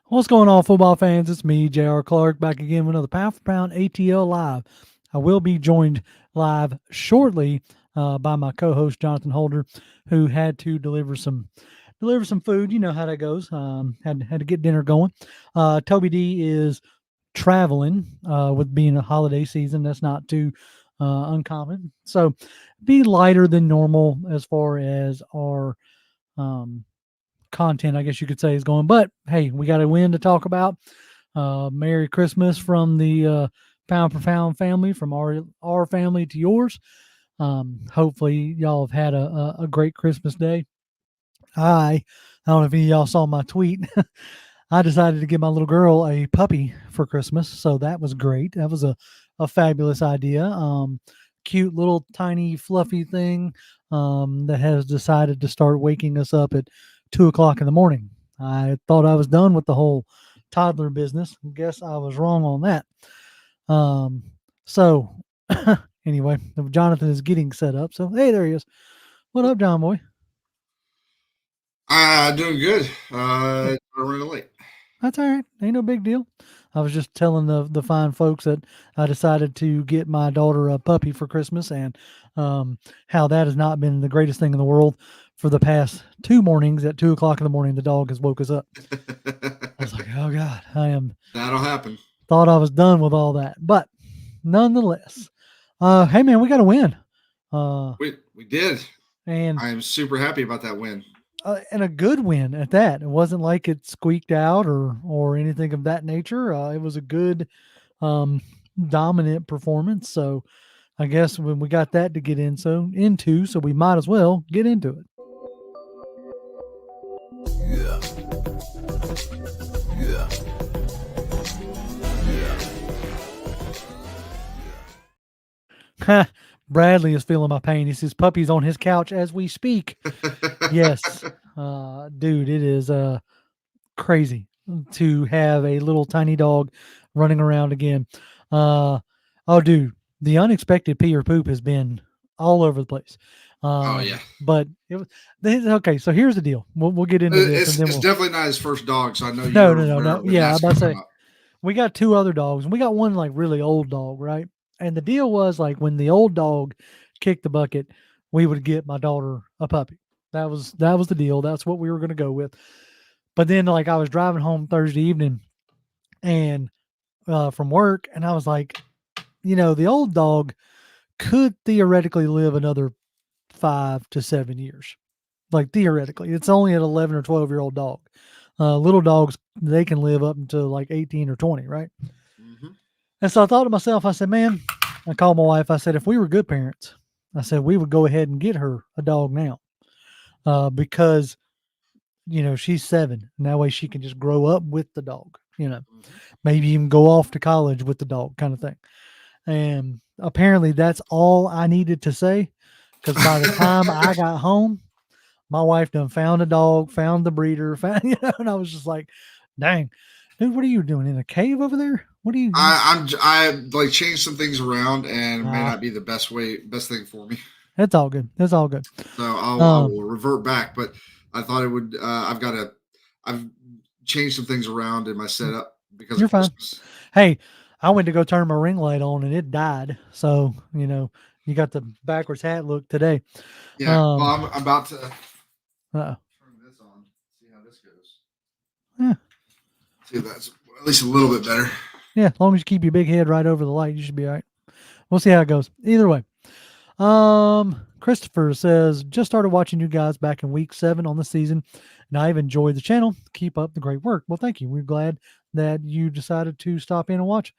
What's going on, football fans? It's me, J.R. Clark, back again with another Pound for Pound ATL Live. I will be joined live shortly by my co-host Jonathan Holder, who had to deliver some food. You know how that goes. Had to get dinner going. Toby D is traveling with being a holiday season. That's not too uncommon. So be lighter than normal as far as our um, content, I guess you could say, is going. But hey, we got a win to talk about. Merry Christmas from the Pound for Pound family, from our family to yours. Hopefully, y'all have had a great Christmas day. I don't know if any of y'all saw my tweet. I decided to give my little girl a puppy for Christmas, so that was great. That was a fabulous idea. Cute little tiny fluffy thing that has decided to start waking us up at 2 o'clock in the morning. I thought I was done with the whole toddler business. Guess I was wrong on that. So anyway, Jonathan is getting set up. So hey, there he is. What up, John boy? Doing good. Good. I'm running late. That's all right. Ain't no big deal. I was just telling the fine folks that I decided to get my daughter a puppy for Christmas, and how that has not been the greatest thing in the world. For the past two mornings at 2 o'clock in the morning, the dog has woke us up. I was like, oh God, I am That'll happen. thought I was done with all that. But nonetheless, hey man, we got to win. Uh, We did. and I am super happy about that win. and a good win at that. It wasn't like it squeaked out or anything of that nature. It was a good, um, dominant performance. So I guess when we got that to get into, so we might as well get into it. Yeah. Yeah. Bradley is feeling my pain. He says puppy's on his couch as we speak. Yes, dude, it is crazy to have a little tiny dog running around again. Uh, oh, dude, the unexpected pee or poop has been all over the place. Oh yeah. But it was okay. So here's the deal. We'll get into this, and It's then it's we'll. definitely not his first dog, so I know No, you're no, no, aware no. of when Yeah, I'm that's about gonna to come say up. we got two other dogs, and we got one like really old dog, right? And the deal was like when the old dog kicked the bucket, we would get my daughter a puppy. That was the deal. That's what we were going to go with. But then like I was driving home Thursday evening and from work, and I was like, the old dog could theoretically live another 5 to 7 years. Like theoretically, it's only an 11 or 12-year-old dog. Little dogs, they can live up until like 18 or 20, right? Hmm. And so I thought to myself, I said, man, I called my wife. I said, if we were good parents, I said, we would go ahead and get her a dog now, because, she's 7. And that way she can just grow up with the dog, Hmm. maybe even go off to college with the dog kind of thing. And apparently that's all I needed to say, because by the time I got home, my wife done found a dog, found the breeder, and I was just like, dang, dude, what are you doing in a cave over there? What are you? I like changed some things around, and it may Ah, not be the best thing for me. it's all good. It's all good. So I Um, will revert back. But I thought it would. I've changed some things around in my setup because you're of fine. Christmas. Hey, I went to go turn my ring light on and it died. So, you got the backwards hat look today. Yeah. Well, Um, I'm about to uh, turn this on. See how this goes. yeah, See if that's at least a little bit better. yeah, as long as you keep your big head right over the light, you should be all right. We'll see how it goes. Either way. Christopher says, just started watching you guys back in week 7 on the season, and I've enjoyed the channel. Keep up the great work. Well, thank you. We're glad that you decided to stop in and watch.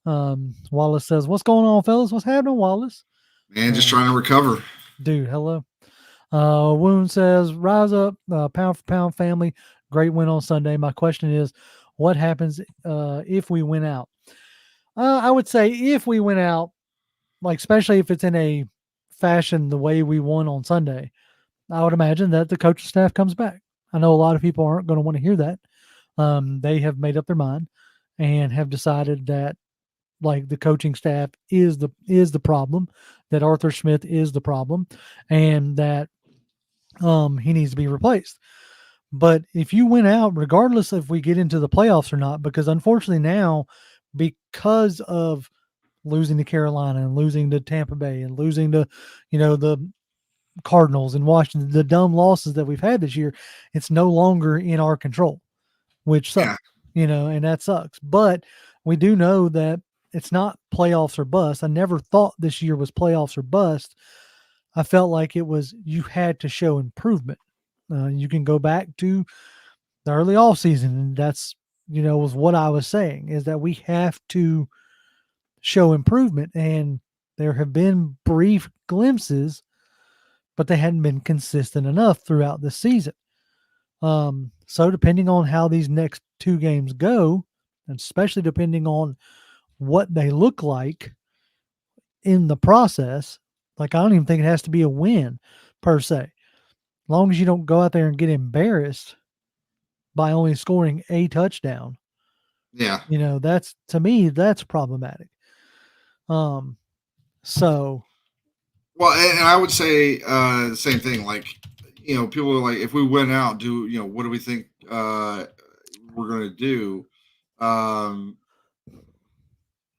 Wallace says, what's going on, fellas? What's happening, Wallace? Man, just Uh, trying to recover. dude, hello. Wound says, rise up, pound for pound family. Great win on Sunday. My question is, what happens if we win out? I would say if we win out, like especially if it's in a fashion the way we won on Sunday, I would imagine that the coaching staff comes back. I know a lot of people aren't going to want to hear that. They have made up their mind and have decided that like the coaching staff is the problem, that Arthur Smith is the problem, and that he needs to be replaced. But if you win out, regardless if we get into the playoffs or not, because unfortunately now, because of losing to Carolina and losing to Tampa Bay and losing to, the Cardinals and Washington, the dumb losses that we've had this year, it's no longer in our control, which Yeah, sucks, and that sucks. But we do know that it's not playoffs or bust. I never thought this year was playoffs or bust. I felt like it was you had to show improvement. You can go back to the early off season, and that's was what I was saying is that we have to show improvement, and there have been brief glimpses, but they hadn't been consistent enough throughout the season. So depending on how these next two games go, and especially depending on what they look like in the process, like I don't even think it has to be a win per se. As long as you don't go out there and get embarrassed by only scoring a touchdown, yeah. that's to me that's problematic. Um, so Well, and I would say the same thing. Like, people are like, if we win out, what do we think we're going to do? Um,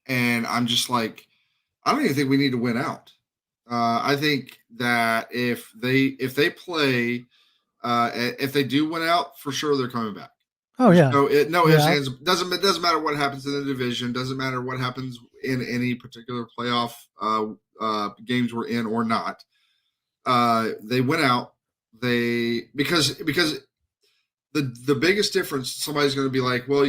and I'm just like, I don't even think we need to win out. I think that if they play, if they do win out, for sure they're coming back. oh There's yeah, no ifs, yeah, ands. It doesn't matter what happens in the division. Doesn't matter what happens in any particular playoff games we're in or not. They went out. Because the biggest difference. Somebody's going to be like, well,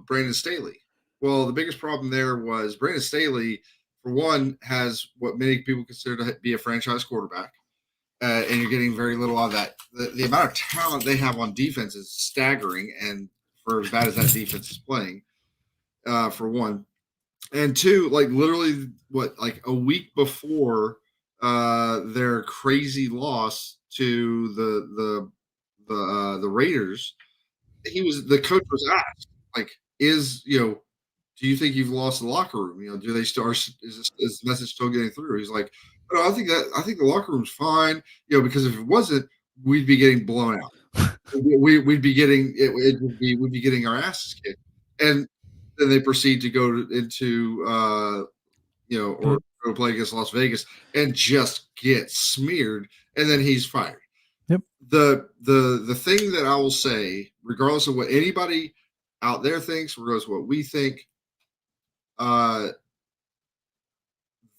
Brandon Staley. Well, the biggest problem there was Brandon Staley, for one, has what many people consider to be a franchise quarterback, and you're getting very little of that. The amount of talent they have on defense is staggering, and for as bad as that defense is playing, for one, and two, like literally, what, like a week before their crazy loss to the Raiders, the coach was asked, like, do you think you've lost the locker room? Do they start? Is the message still getting through? He's like, no, I think the locker room's fine. Because if it wasn't, we'd be getting blown out. We'd be getting we'd be getting our asses kicked, and then they proceed to go into or good. go play against Las Vegas and just get smeared, and then he's fired. Yep. The thing that I will say, regardless of what anybody out there thinks, regardless of what we think, uh,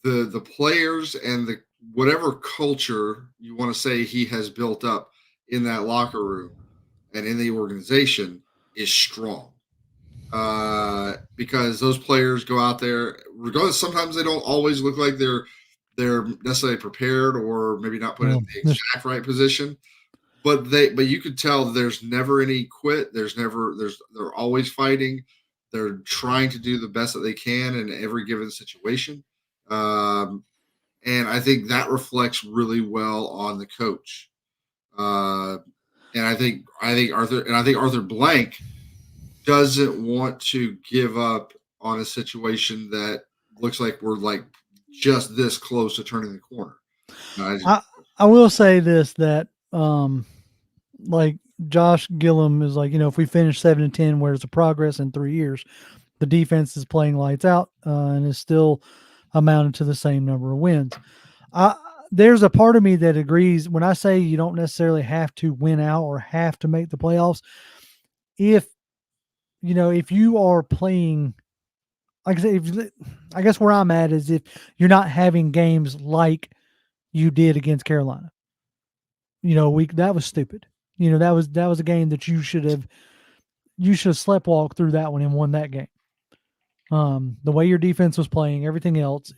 the players and the whatever culture you want to say he has built up in that locker room and in the organization is strong. Because those players go out there, regardless. Sometimes they don't always look like they're necessarily prepared, or maybe not put in Well, the exact right position. But you could tell there's never any quit. They're always fighting. They're trying to do the best that they can in every given situation. Um, and I think that reflects really well on the coach. Uh, and I think Arthur Blank doesn't want to give up on a situation that looks like we're like just this close to turning the corner. I will say this that like Josh Gillum is like, if we finish 7-10, where's the progress in 3 years? The defense is playing lights out and is still amounted to the same number of wins. There's a part of me that agrees when I say you don't necessarily have to win out or have to make the playoffs. If if you are playing, like I say, I guess where I'm at is if you're not having games like you did against Carolina. That was stupid. That was a game that you should have sleptwalked through that one and won that game. The way your defense was playing, everything else,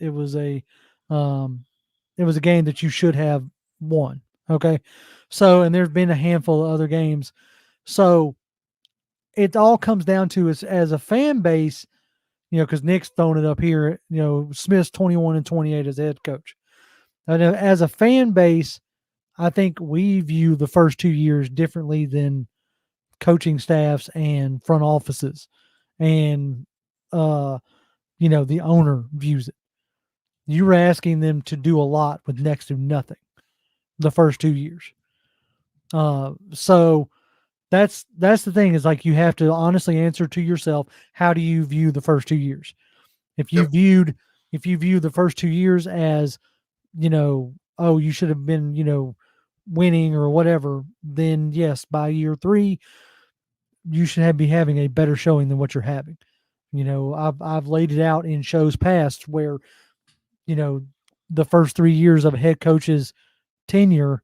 um, it was a game that you should have won. Okay, so and there's been a handful of other games, so it all comes down to as a fan base, because Nick's thrown it up here. Smith's 21-28 as head coach, and as a fan base, I think we view the first 2 years differently than coaching staffs and front offices, and the owner views it. You were asking them to do a lot with next to nothing the first 2 years. So that's the thing is like you have to honestly answer to yourself, how do you view the first 2 years? If you Yep. viewed if you view the first 2 years as, oh, you should have been, winning or whatever, then yes, by year three, you should be having a better showing than what you're having. I've laid it out in shows past where, you know, the first 3 years of a head coach's tenure,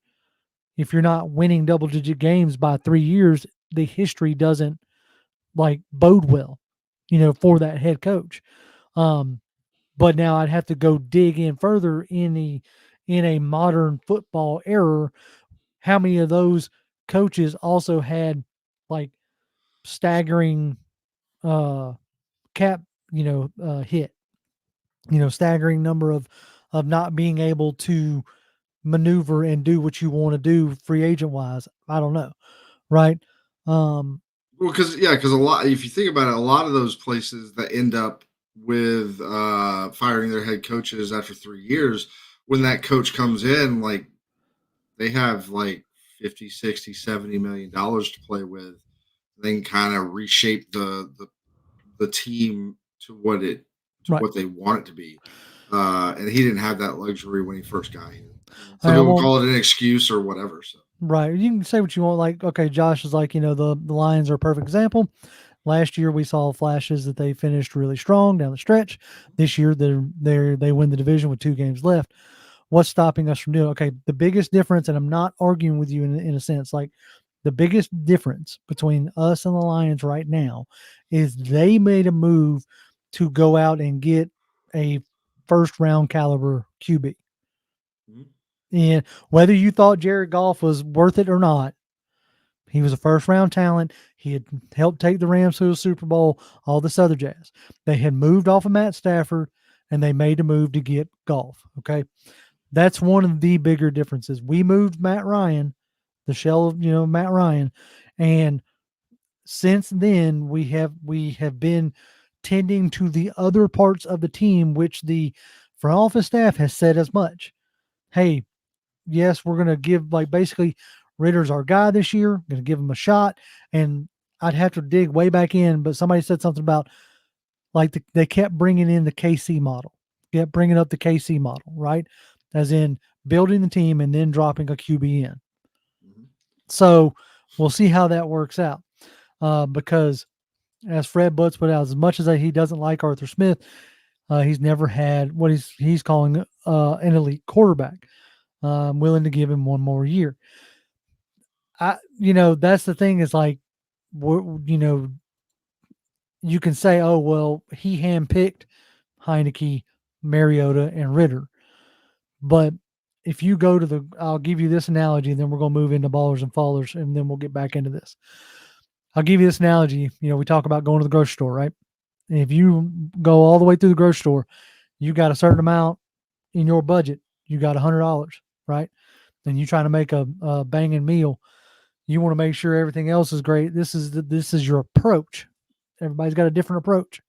if you're not winning double digit games by 3 years, the history doesn't like bode well, for that head coach. Um, but now I'd have to go dig in further in a modern football era. How many of those coaches also had like staggering uh cap, hit, staggering number of not being able to maneuver and do what you want to do free agent wise. I don't know, right? Um, Well, because a lot, if you think about it, a lot of those places that end up with firing their head coaches after 3 years, when that coach comes in, like they have like 50, 60, $70 million to play with, then kind of reshape the team to right. what they want it to be. And he didn't have that luxury when he first got here. Some I people won't. call it an excuse or whatever. So Right. You can say what you want. Like, okay, Josh is like, the Lions are a perfect example. Last year we saw flashes that they finished really strong down the stretch. This year they win the division with 2 games left. What's stopping us from doing? Okay, the biggest difference, and I'm not arguing with you in a sense, like the biggest difference between us and the Lions right now is they made a move to go out and get a first round caliber QB. mhm. And whether you thought Jared Goff was worth it or not, he was a first round talent. He had helped take the Rams to a Super Bowl, all this other jazz. They had moved off of Matt Stafford and they made a move to get Goff. Okay. That's one of the bigger differences. We moved Matt Ryan, the shell of, Matt Ryan. And since then we have been tending to the other parts of the team, which the front office staff has said as much. Hey, yes, we're going to give like basically Ritter's our guy this year, going to give him a shot. And I'd have to dig way back in, but somebody said something about like they kept bringing in the KC model, kept bringing up the KC model, right? As in building the team and then dropping a QB in. Mhm. So we'll see how that works out. Because as Fred Butts put out, as much as he doesn't like Arthur Smith, he's never had what he's calling an elite quarterback. I'm willing to give him one more year. That's the thing is like, you know, you can say, oh, well, he handpicked Heinicke, Mariota, and Ritter. But if you go to I'll give you this analogy, and then we're going to move into ballers and fallers, and then we'll get back into this. I'll give you this analogy. We talk about going to the grocery store, right? And if you go all the way through the grocery store, you got a certain amount in your budget. You got $100, right? And you trying to make a banging meal. You want to make sure everything else is great. This is your approach. Everybody's got a different approach.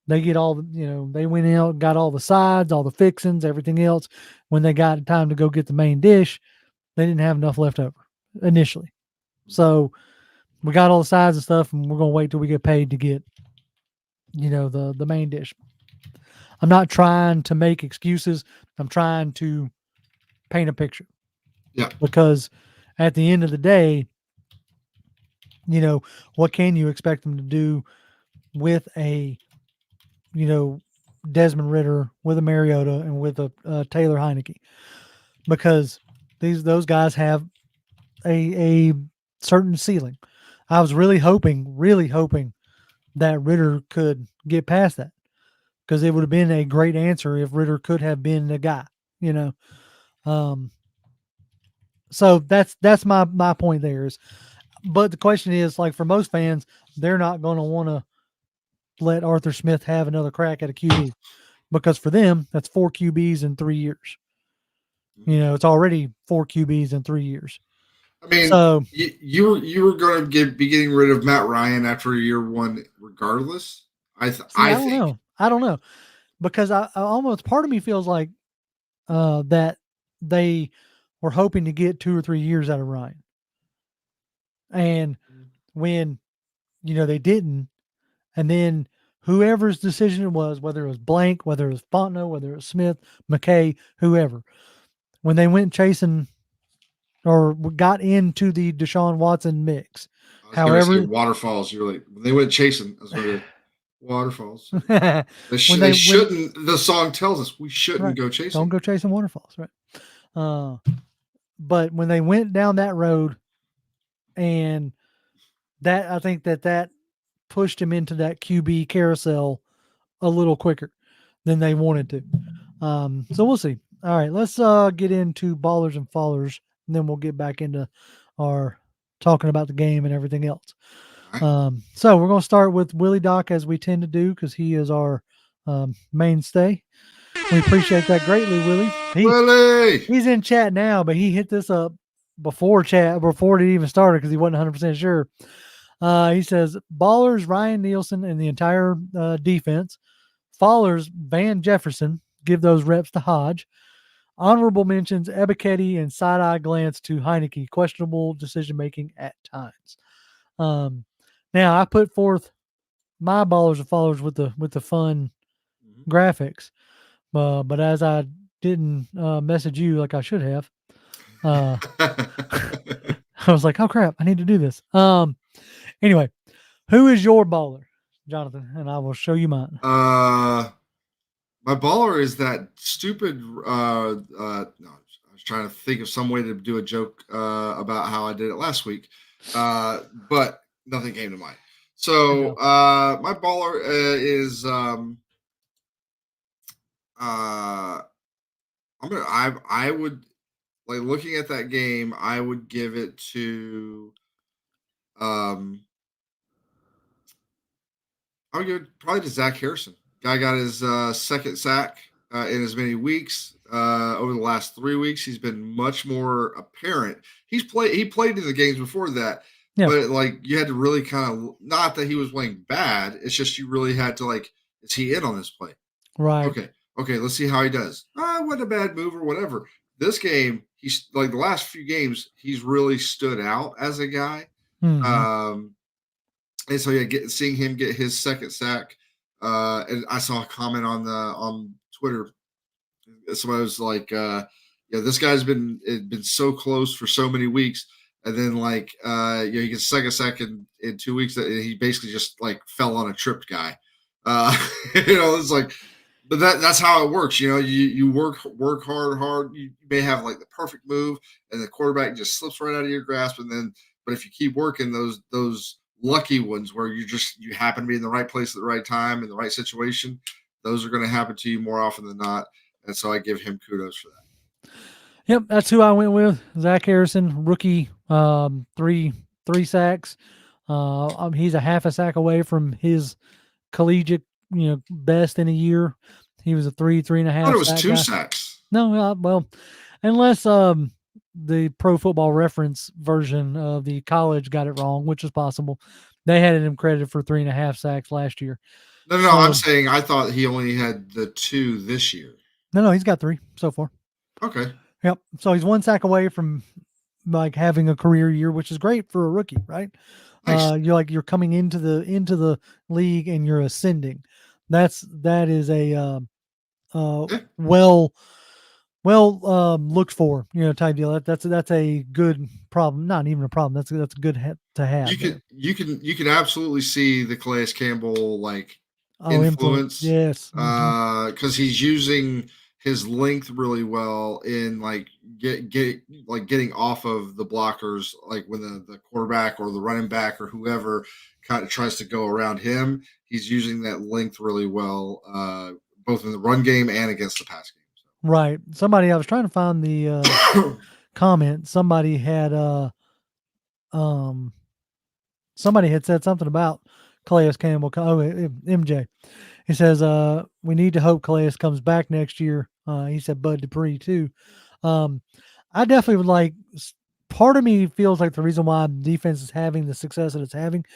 They get all the, they went out, got all the sides, all the fixings, everything else. When they got time to go get the main dish, they didn't have enough left over initially. So we got all the sides and stuff, and we're gonna wait till we get paid to get, the main dish. I'm not trying to make excuses. I'm trying to paint a picture Yeah. because at the end of the day, what can you expect them to do with a, you know, Desmond Ritter, with a Mariota, and with a Taylor Heinicke? Because those guys have a certain ceiling. I was really hoping that Ritter could get past that because it would have been a great answer if Ritter could have been the guy, you know. Um, so that's my point there is, but the question is like for most fans, they're not going to want to let Arthur Smith have another crack at a QB because for them that's 4 QBs in 3 years. Mhm. It's already 4 QBs in 3 years. I mean, So you were going to be getting rid of Matt Ryan after year one, regardless. see, I I don't think. know. I don't know because I almost part of me feels like that they were hoping to get 2 or 3 years out of Ryan. And when, they didn't, and then whoever's decision it was, whether it was Blank, whether it was Fontenot, whether it was Smith, McKay, whoever, when they went chasing or got into the Deshaun Watson mix, I was gonna say however, waterfalls. You're like when they went chasing. I was gonna be like, waterfalls. when They when shouldn't. The song tells us we shouldn't right, go don't chasing. go chasing waterfalls, right? But when they went down that road, and that I think that pushed him into that QB carousel a little quicker than they wanted to. So we'll see. All right, let's get into ballers and fallers, and then we'll get back into our talking about the game and everything else. All right. So we're going to start with Willie Doc as we tend to do because he is our mainstay. We appreciate that greatly, Willie. Willie. He's in chat now, but he hit this up before it even started because he wasn't 100% sure. He says ballers Ryan Nielsen and the entire defense. Fallers Van Jefferson. Give those reps to Hodge. Honorable mentions Ebiketie and side eye glance to Heinicke. Questionable decision making at times. Now I put forth my ballers and followers with the fun graphics, but as I didn't message you like I should have, I was like, oh crap, I need to do this. Anyway, who is your baller, Jonathan? And I will show you mine. My baller is that stupid. No, I was trying to think of some way to do a joke about how I did it last week, but nothing came to mind. So my baller is I would like looking at that game. I would give it to um I would give it probably to Zach Harrison. Guy got his second sack in as many weeks. Over the last 3 weeks, he's been much more apparent. He played in the games before that, Yeah. but like you had to really kind of not that he was playing bad. It's just you really had to like, is he in on this play? Right. Okay, let's see how he does. What a bad move or whatever. This game, he's like the last few games, he's really stood out as a guy. Mm-hmm. And so yeah, seeing him get his second sack, and I saw a comment on Twitter. Somebody was like, "Yeah, this guy's been so close for so many weeks, and then like, he gets second sack in 2 weeks that he basically just like fell on a tripped guy." Uh, it's like, but that's how it works. You work hard. You may have like the perfect move, and the quarterback just slips right out of your grasp, and then but if you keep working those lucky ones where you happen to be in the right place at the right time in the right situation, those are going to happen to you more often than not. And so I give him kudos for that. Yep, that's who I went with. Zach Harrison, rookie, three sacks. He's a half a sack away from his collegiate, best in a year. He was a three and a half. I thought it was sack two guy. sacks. No, well, unless the Pro Football Reference version of the college got it wrong, which is possible. They had him credited for 3.5 sacks last year. No, So, I'm saying I thought he only had the 2 this year. No, he's got 3 so far. Okay. Yep. So he's 1 sack away from like having a career year, which is great for a rookie, right? Nice. You're coming into the league and you're ascending. That is a well looked for, type deal. That's a good problem. Not even a problem. That's good to have. You can absolutely see the Calais Campbell influence. Yes. Because he's using his length really well in like getting off of the blockers, like when the quarterback or the running back or whoever kind of tries to go around him. He's using that length really well, both in the run game and against the pass game. So. Right. I was trying to find the comment. Somebody had said something about Calais Campbell. MJ. He says, we need to hope Calais comes back next year. He said Bud Dupree too. I definitely would like, part of me feels like the reason why defense is having the success that it's having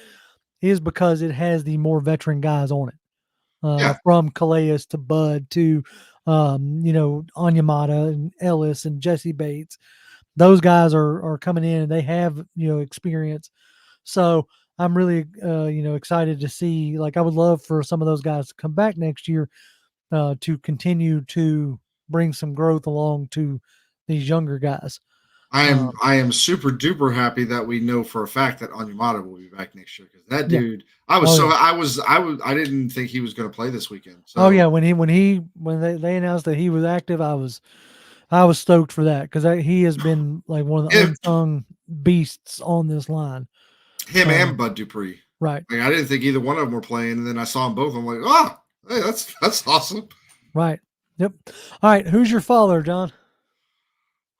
is because it has the more veteran guys on it. From Calais to Bud to, Onyemata and Ellis and Jesse Bates. Those guys are coming in and they have, experience. So I'm really, excited to see. Like, I would love for some of those guys to come back next year to continue to bring some growth along to these younger guys. I am super duper happy that we know for a fact that Onyemata will be back next year because that Yeah. dude, I was Oh so yeah. I didn't think he was going to play this weekend. Oh yeah. So When they announced that he was active, I was stoked for that because he has been like one of the him, unsung beasts on this line. him and Um, Bud Dupree, right. like I didn't think either one of them were playing, and then I saw them both. I'm like, oh, hey, that's awesome. Right. Yep. All right. Who's your father, John?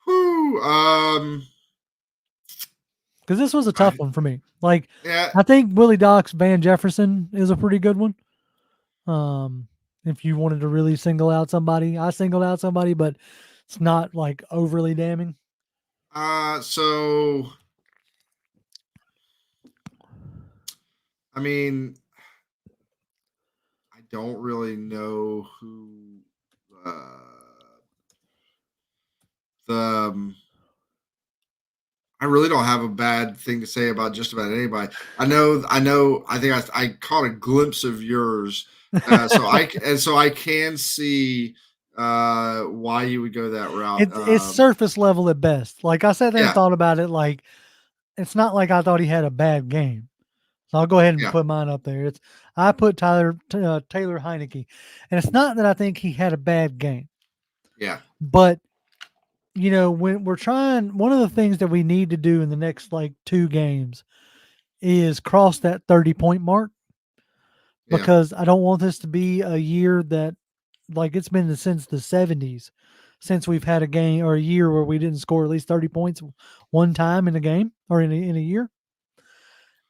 Whoo, Because this was a I, tough one for me. Like, yeah, I think Willie Doc's Van Jefferson is a pretty good one. Um, if you wanted to really single out somebody, I singled out somebody, but it's not like overly damning. so I mean, I don't really know who the I really don't have a bad thing to say about just about anybody. I think I caught a glimpse of yours, so I can see why you would go that route. It's surface level at best. Like, I sat there and Yeah, thought about it. Like, it's not like I thought he had a bad game. So I'll go ahead and yeah, put mine up there. I put Taylor Heinicke, and it's not that I think he had a bad game, yeah, but when we're trying, one of the things that we need to do in the next like 2 games is cross that 30-point mark, yeah, because I don't want this to be a year that, like, it's been since the 70s since we've had a game or a year where we didn't score at least 30 points one time in a game or in a year.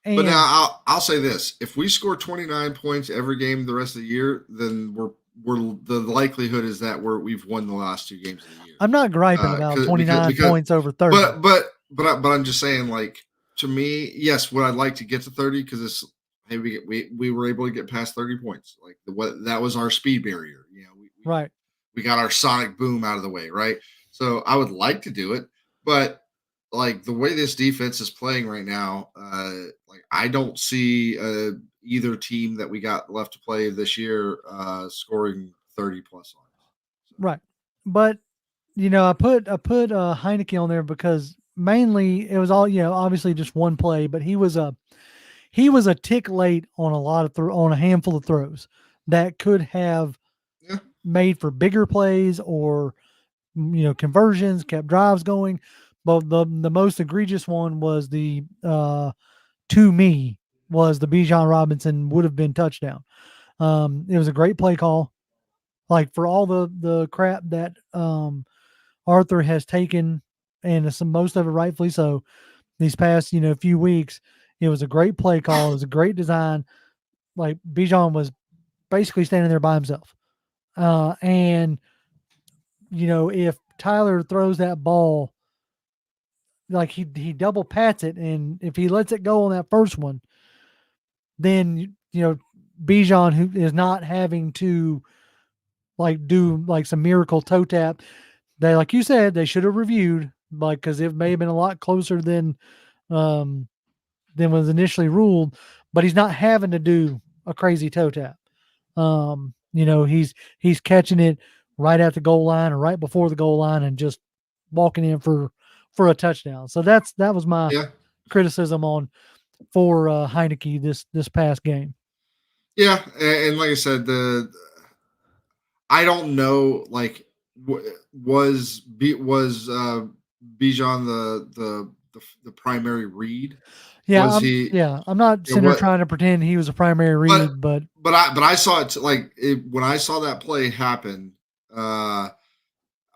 But now And I'll say this: if we score 29 points every game the rest of the year, then we're the likelihood is that we've won the last 2 games of the year. I'm not griping about 29 Because points over 30. but I'm just saying, like, to me, yes, would I like to get to 30 because it's hey we were able to get past 30 points, like what that was our speed barrier. Right. We got our sonic boom out of the way, right? So I would like to do it, but like the way this defense is playing right now, like I don't see either team that we got left to play this year scoring 30 plus on us. So, Right. But I put Heineke on there because mainly it was all, obviously just one play, but he was a tick late on on a handful of throws that could have yeah, made for bigger plays or conversions, kept drives going. But the most egregious one was to me was the Bijan Robinson would have been touchdown. It was a great play call. Like, for all the crap that Arthur has taken, and some most of it rightfully so, these past few weeks, it was a great play call. It was a great design. Like, Bijan was basically standing there by himself, and if Tyler throws that ball, like, he double pats it, and if he lets it go on that first one, then Bijan, who is not having to like do like some miracle toe tap, they, like you said, they should have reviewed, like, because it may have been a lot closer um than was initially ruled, but he's not having to do a crazy toe tap. He's catching it right at the goal line or right before the goal line and just walking in for a touchdown. So that was my yeah, criticism on for Heineke this past game. yeah. And like I said, the I don't know, like, was Bijan the primary read? Was he? I'm not Yeah, sitting there what? trying to pretend he was a primary But read, but I saw it like when I saw that play happen.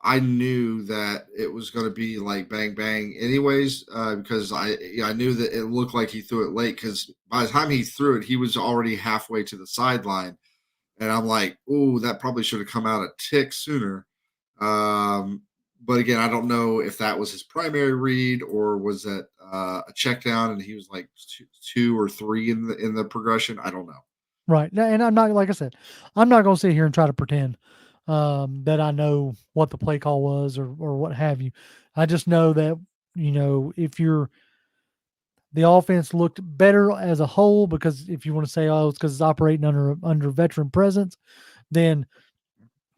I knew that it was going to be like bang bang, anyways, because I knew that it looked like he threw it late because by the time he threw it, he was already halfway to the sideline. And I'm like, "Ooh, that probably should have come out a tick sooner." Um, but again, I don't know if that was his primary read or was that a check down and he was like two or three in the progression. I don't know. right. And I'm not, like I said, I'm not going to sit here and try to pretend that I know what the play call was or what have you. I just know that if you're the offense looked better as a whole because if you want to say, oh, it's because it's operating under veteran presence, then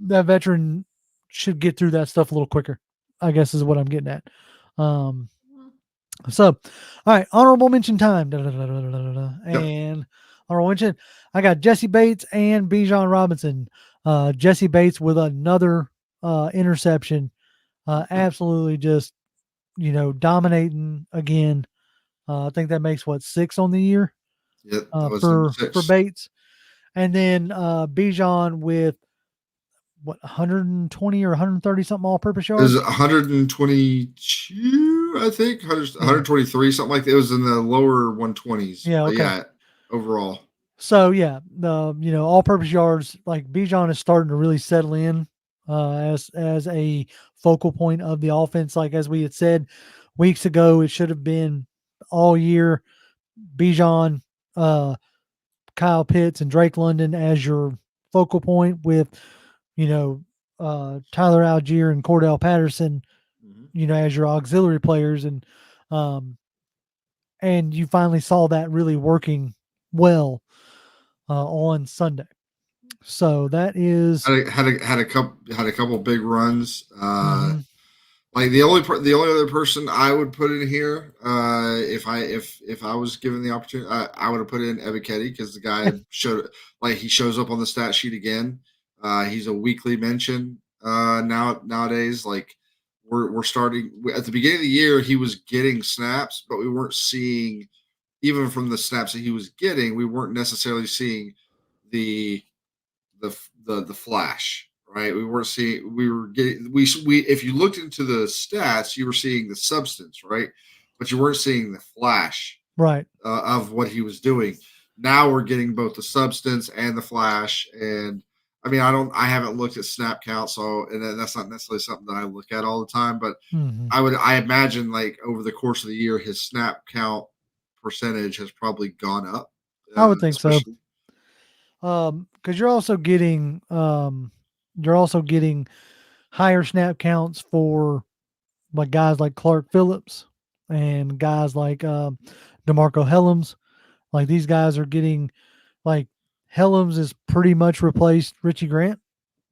that veteran should get through that stuff a little quicker, I guess is what I'm getting at. Um, so, all right, honorable mention time. Yep. And honorable mention, I got Jesse Bates and Bijan Robinson. Jesse Bates with another interception. Absolutely just, dominating again. I think that makes what, 6 on the year Yep. That was number for 6. Bates. And then Bijan with what, 120 or 130 something all-purpose It was yards. 122, I think, 100, Yeah. 123, something like that. It was in the lower 120s. Yeah. But Okay. yeah, overall. So yeah, the all-purpose yards, like Bijan is starting to really settle in as a focal point of the offense. Like as we had said weeks ago, it should have been all year Bijan, uh, Kyle Pitts, and Drake London as your focal point with you know Tyler Algier and Cordell Patterson, Mhm. as your auxiliary players, um, and you finally saw that really working well on Sunday. So that is Had a couple big runs. mhm, Like the only other person I would put in here, if I was given the opportunity, I would have put in Ebiketie because the guy he shows up on the stat sheet again. He's a weekly mention nowadays. Like we're starting at the beginning of the year, he was getting snaps, but we weren't seeing, even from the snaps that he was getting, we weren't necessarily seeing the the flash, right? We weren't seeing, we were getting, we if you looked into the stats, you were seeing the substance, right? But you weren't seeing the flash right. of what he was doing. Now we're getting both the substance and the flash. And I mean, I haven't looked at snap count, so and that's not necessarily something that I look at all the time. But Mhm. I imagine like over the course of the year, his snap count percentage has probably gone up, I would think so. especially. Because you're also getting higher snap counts for like guys like Clark Phillips and guys like Demarco Helms. Like these guys are getting like Helms is pretty much replaced Richie Grant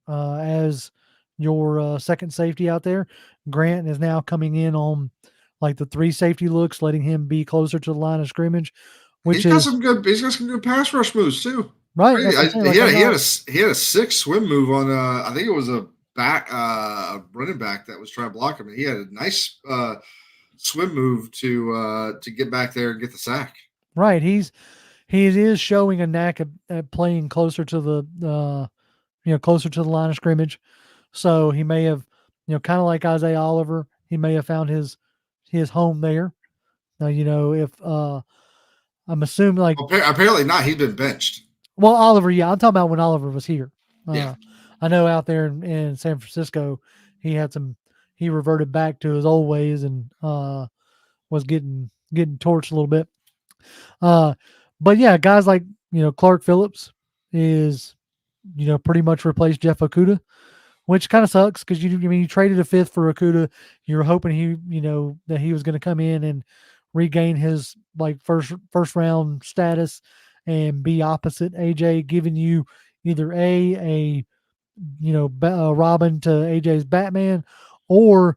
as your second safety out there. Grant is now coming in on like the 3 safety looks, letting him be closer to the line of scrimmage, which is He's got some good pass rush moves too. right. That's what I'm saying. He Like had I'm not he had a sick swim move on I think it was a running back that was trying to block him, and he had a nice swim move to get back there and get the sack. right. He is showing a knack at playing closer to the closer to the line of scrimmage. So he may have, kind of like Isaiah Oliver, he may have found his home there. If I'm assuming like Well, apparently not. He's been benched. well Oliver, yeah, I'm talking about when Oliver was here. Yeah. I know out there in San Francisco, he had some he reverted back to his old ways and was getting torched a little bit. Uh, but yeah, guys like Clark Phillips is pretty much replaced Jeff Okuda, which kind of sucks because you traded a fifth for Okuda. You were hoping that he was going to come in and regain his like first round status and be opposite AJ, giving you either a Robin to AJ's Batman, or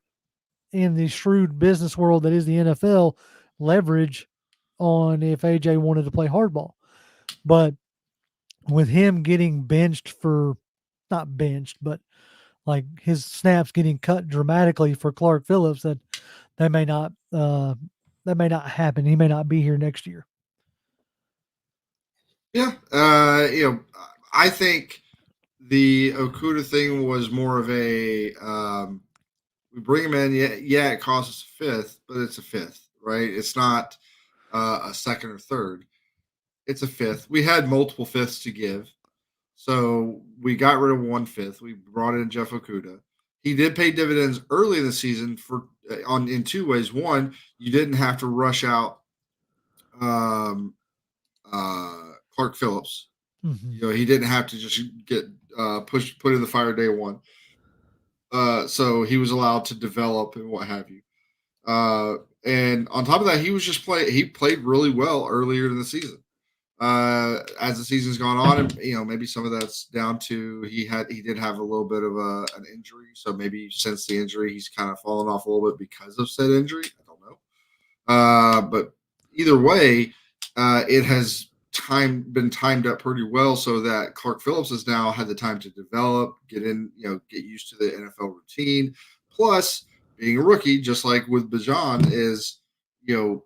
in the shrewd business world that is the NFL, leverage on if AJ wanted to play hardball. But with him getting benched for, not benched, but like his snaps getting cut dramatically for Clark Phillips, that may not happen. He may not be here next year. Yeah. I think the Okuda thing was more of a we bring him in. Yeah, it costs us a fifth, but it's a fifth, right? It's not a second or third. It's a fifth. We had multiple fifths to give. So we got rid of 1/5. We brought in Jeff Okuda. He did pay dividends early in the season for on in 2 ways. One, you didn't have to rush out um, Clark Phillips. Mm-hmm. He didn't have to just get put in the fire day one. So he was allowed to develop and what have you. and on top of that, he was just play. He played really well earlier in the season. As the season's gone on, and maybe some of that's down to he did have a little bit of an injury, so maybe since the injury he's kind of fallen off a little bit because of said injury. I don't know, but either way, it has been timed up pretty well so that Clark Phillips has now had the time to develop, get used to the NFL routine. Plus, being a rookie, just like with Bajan, is you know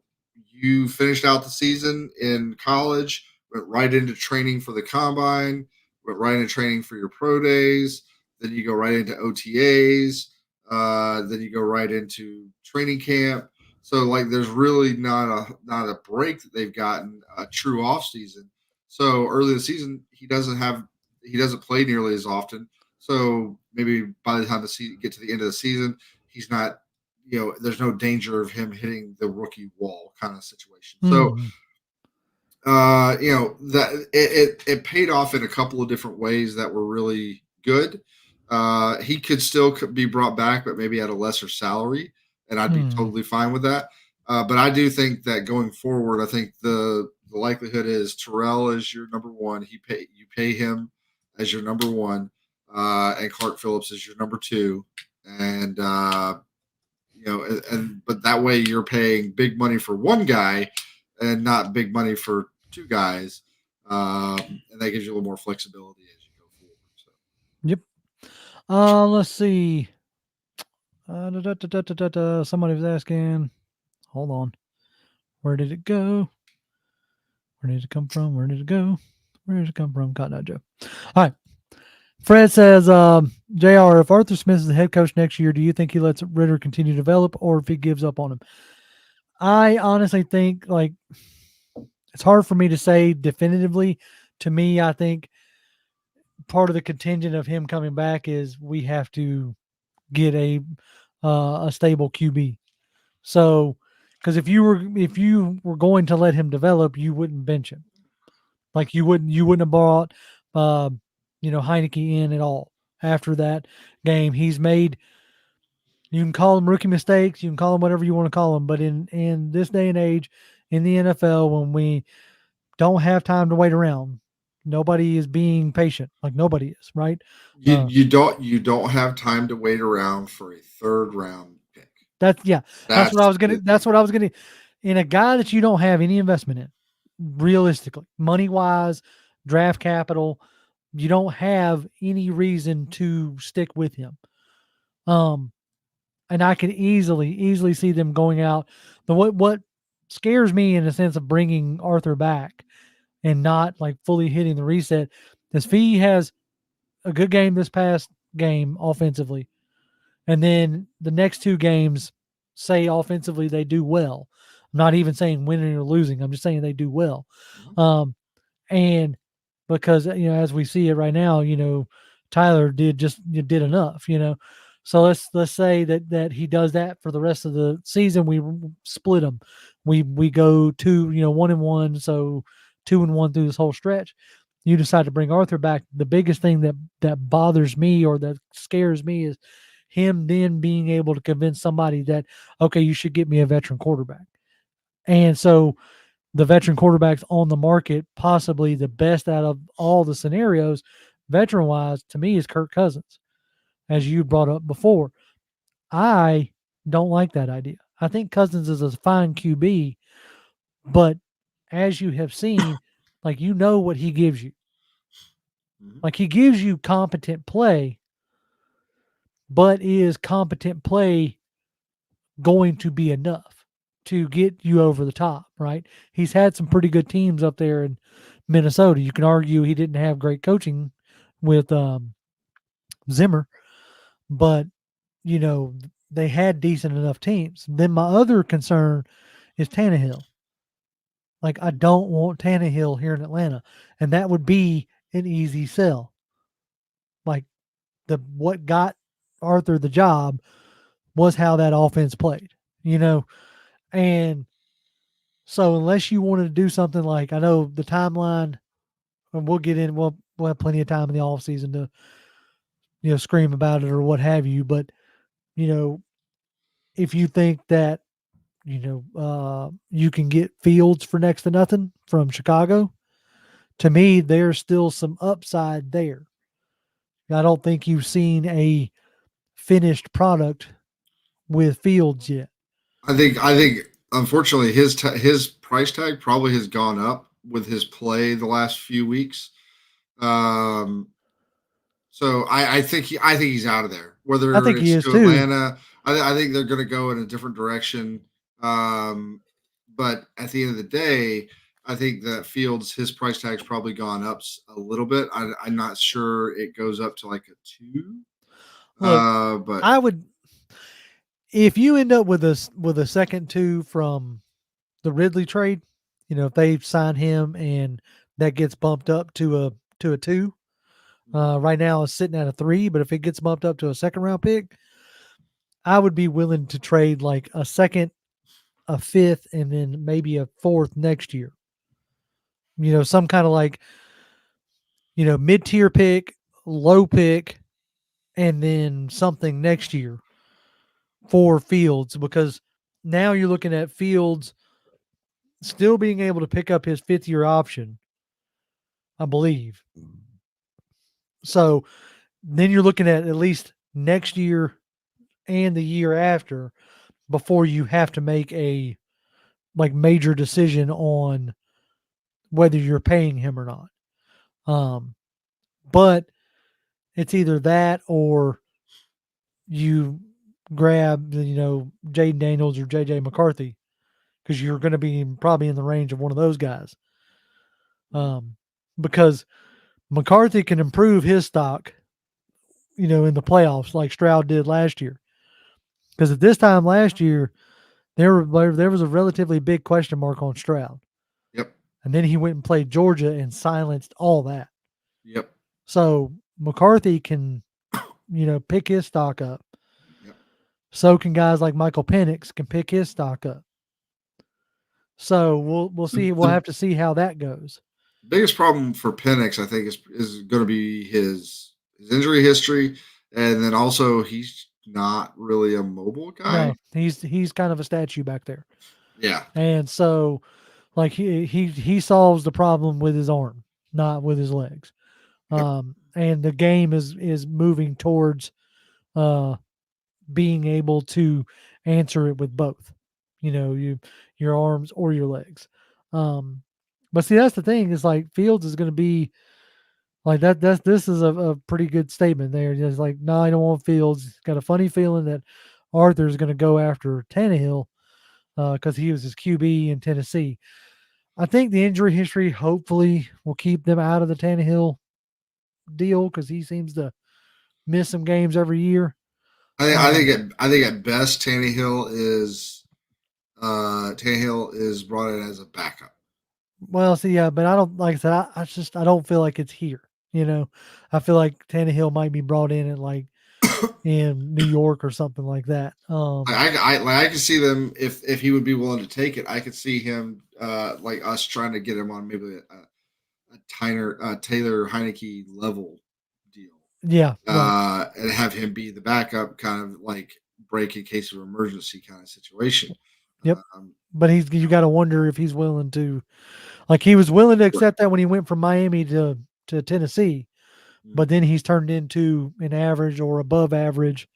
you finished out the season in college, went right into training for the combine, went right into training for your pro days. Then you go right into OTAs. Then you go right into training camp. So like, there's really not a break that they've gotten a true off season. So early in the season, he doesn't play nearly as often. So maybe by the time get to the end of the season, he's not there's no danger of him hitting the rookie wall kind of situation. So Mm-hmm. That it paid off in a couple of different ways that were really good. He could still be brought back, but maybe at a lesser salary, and I'd be Mm-hmm. totally fine with that. But I do think that going forward, I think the likelihood is Terrell is your number one. You pay him as your number one, and Clark Phillips is your number two, and but that way you're paying big money for one guy and not big money for two guys, and that gives you a little more flexibility as you go forward. So. Yep. Let's see. Somebody was asking. Hold on. Where did it go? Where did it come from? Where did it go? Where did it come from? Cotton Eye Joe. All right. Fred says, JR, if Arthur Smith is the head coach next year, do you think he lets Ritter continue to develop or if he gives up on him? I honestly think, like, it's hard for me to say definitively. To me, I think part of the contingent of him coming back is we have to get a stable QB. So, because if you were going to let him develop, you wouldn't bench him. Like you wouldn't have brought uh, Heinicke in at all after that game. He's made, you can call them rookie mistakes, you can call them whatever you want to call them, but in this day and age in the NFL, when we don't have time to wait around, nobody is being patient. Like nobody is, right? You you don't have time to wait around for a third round pick. That's yeah. That's the That's thing. what I was gonna. In a guy that you don't have any investment in, realistically, money wise, draft capital, you don't have any reason to stick with him. Um, and I can easily see them going out. The what scares me in the sense of bringing Arthur back and not like fully hitting the reset is if he has a good game this past game offensively, and then the next two games, say offensively they do well. I'm not even saying winning or losing. I'm just saying they do well. Mhm. Um, and because as we see it right now, Tyler did enough. So let's say that he does that for the rest of the season. We split them. We go 1-1, so 2-1 through this whole stretch. You decide to bring Arthur back. The biggest thing that bothers me or that scares me is him then being able to convince somebody that, okay, you should get me a veteran quarterback. And so the veteran quarterbacks on the market, possibly the best out of all the scenarios, veteran wise, to me, is Kirk Cousins, as you brought up before. I don't like that idea. I think Cousins is a fine QB, but as you have seen, like what he gives you. Mhm. Like he gives you competent play, but is competent play going to be enough to get you over the top, right? He's had some pretty good teams up there in Minnesota. You can argue he didn't have great coaching with Zimmer, but you know they had decent enough teams. Then my other concern is Tannehill. Like I don't want Tannehill here in Atlanta, and that would be an easy sell. Like the what got Arthur the job was how that offense played, you know, and so unless you wanted to do something like I know the timeline, and we'll get in, we'll have plenty of time in the off season to scream about it or what have you. But you know, if you think that you can get Fields for next to nothing from Chicago. To me, there's still some upside there. I don't think you've seen a finished product with Fields yet. I think unfortunately his price tag probably has gone up with his play the last few weeks. Um, so I think he's out of there. I Whether think he it's is to too. Atlanta, I think they're going to go in a different direction. Um, but at the end of the day, I think that Fields his price tag's probably gone up a little bit. I'm not sure it goes up to like a two. Look, But I would if you end up with a second two from the Ridley trade, if they sign him and that gets bumped up to a two, right now it's sitting at a three, but if it gets bumped up to a second round pick, I would be willing to trade like a second, a fifth, and then maybe a fourth next year. Some kind of like, mid tier pick, low pick, and then something next year for Fields because now you're looking at Fields still being able to pick up his fifth year option, I believe. So then you're looking at least next year and the year after before you have to make a like major decision on whether you're paying him or not. Um, but it's either that or you grab Jaden Daniels or JJ McCarthy because you're going to be probably in the range of one of those guys. Because McCarthy can improve his stock, in the playoffs like Stroud did last year. Because at this time last year, there was a relatively big question mark on Stroud, yep, and then he went and played Georgia and silenced all that. yep, So McCarthy can, pick his stock up. yep. So can guys like Michael Penix can pick his stock up. So we'll see. We'll The have to see how that goes. biggest problem for Penix, I think, is going to be his injury history, and then also he's not really a mobile guy. No, he's kind of a statue back there, Yeah, and so like he solves the problem with his arm, not with his legs. yep, And the game is moving towards uh, being able to answer it with both, your arms or your legs. Um, but see, that's the thing is like Fields is going to be like that. This is a pretty good statement there. Just like, no, I don't want Fields. He's got a funny feeling that Arthur's going to go after Tannehill because he was his QB in Tennessee. I think the injury history hopefully will keep them out of the Tannehill deal because he seems to miss some games every year. I think at best Tannehill is brought in as a backup. Well, see, yeah, but I don't like I said. I don't feel like it's here. I feel like Tannehill might be brought in at like in New York or something like that. I can see them if he would be willing to take it. I could see him like us trying to get him on maybe a Taylor Heinicke level deal, Yeah, right. and have him be the backup, kind of like break in case of emergency kind of situation. Yep. Um, But you got to wonder if he's willing to, like, he was willing to right. accept that when he went from Miami to Tennessee, but then he's turned into an average or above average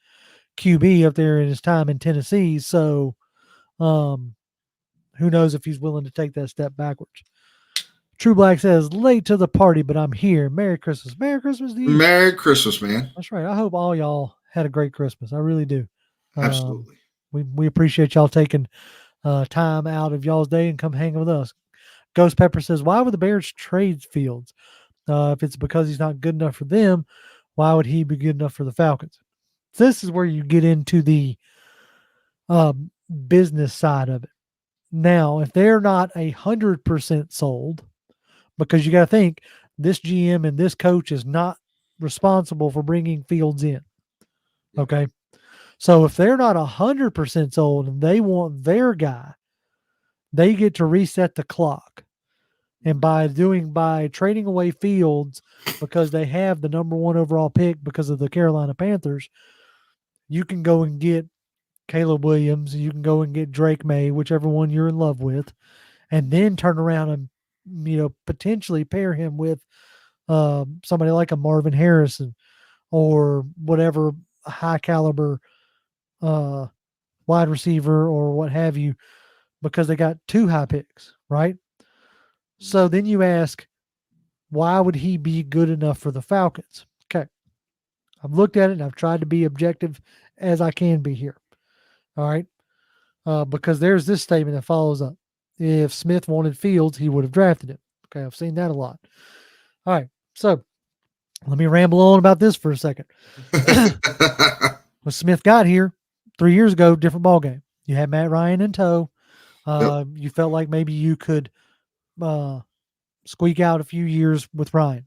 QB up there in his time in Tennessee. So, um, who knows if he's willing to take that step backwards. True Black says, late to the party, but I'm here. Merry Christmas. Merry Christmas to you. Merry Christmas, man. That's right. I hope all y'all had a great Christmas. I really do. Um, Absolutely. we appreciate y'all taking time out of y'all's day and come hang with us. Ghost Pepper says, why would the Bears trade Fields? If it's because he's not good enough for them, why would he be good enough for the Falcons? This is where you get into the business side of it. Now, if they're not 100% sold, because you got to think this GM and this coach is not responsible for bringing Fields in. Okay. So if they're not 100% sold and they want their guy, they get to reset the clock. And by trading away Fields because they have the number one overall pick because of the Carolina Panthers, you can go and get Caleb Williams. You can go and get Drake May, whichever one you're in love with, and then turn around and potentially pair him with somebody like a Marvin Harrison or whatever high caliber uh, wide receiver or what have you, because they got two high picks, right? So then you ask, why would he be good enough for the Falcons? Okay. I've looked at it and I've tried to be objective as I can be here. All right. Because there's this statement that follows up. If Smith wanted Fields, he would have drafted him. Okay. I've seen that a lot. All right. So let me ramble on about this for a second. When Smith got here 3 years ago, different ball game. You had Matt Ryan in tow. Yep. You felt like maybe you could squeak out a few years with Ryan.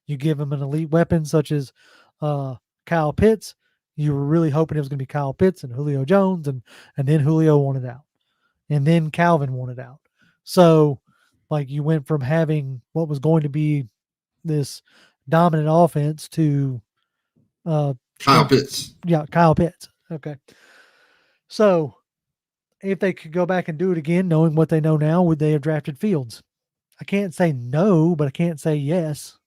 You give him an elite weapon such as Kyle Pitts. You were really hoping it was going to be Kyle Pitts and Julio Jones, and then Julio wanted out, and then Calvin wanted out. So, like, you went from having what was going to be this dominant offense to Kyle Pitts. Kyle Pitts. Okay. So, if they could go back and do it again, knowing what they know now, would they have drafted Fields? I can't say no, but I can't say yes.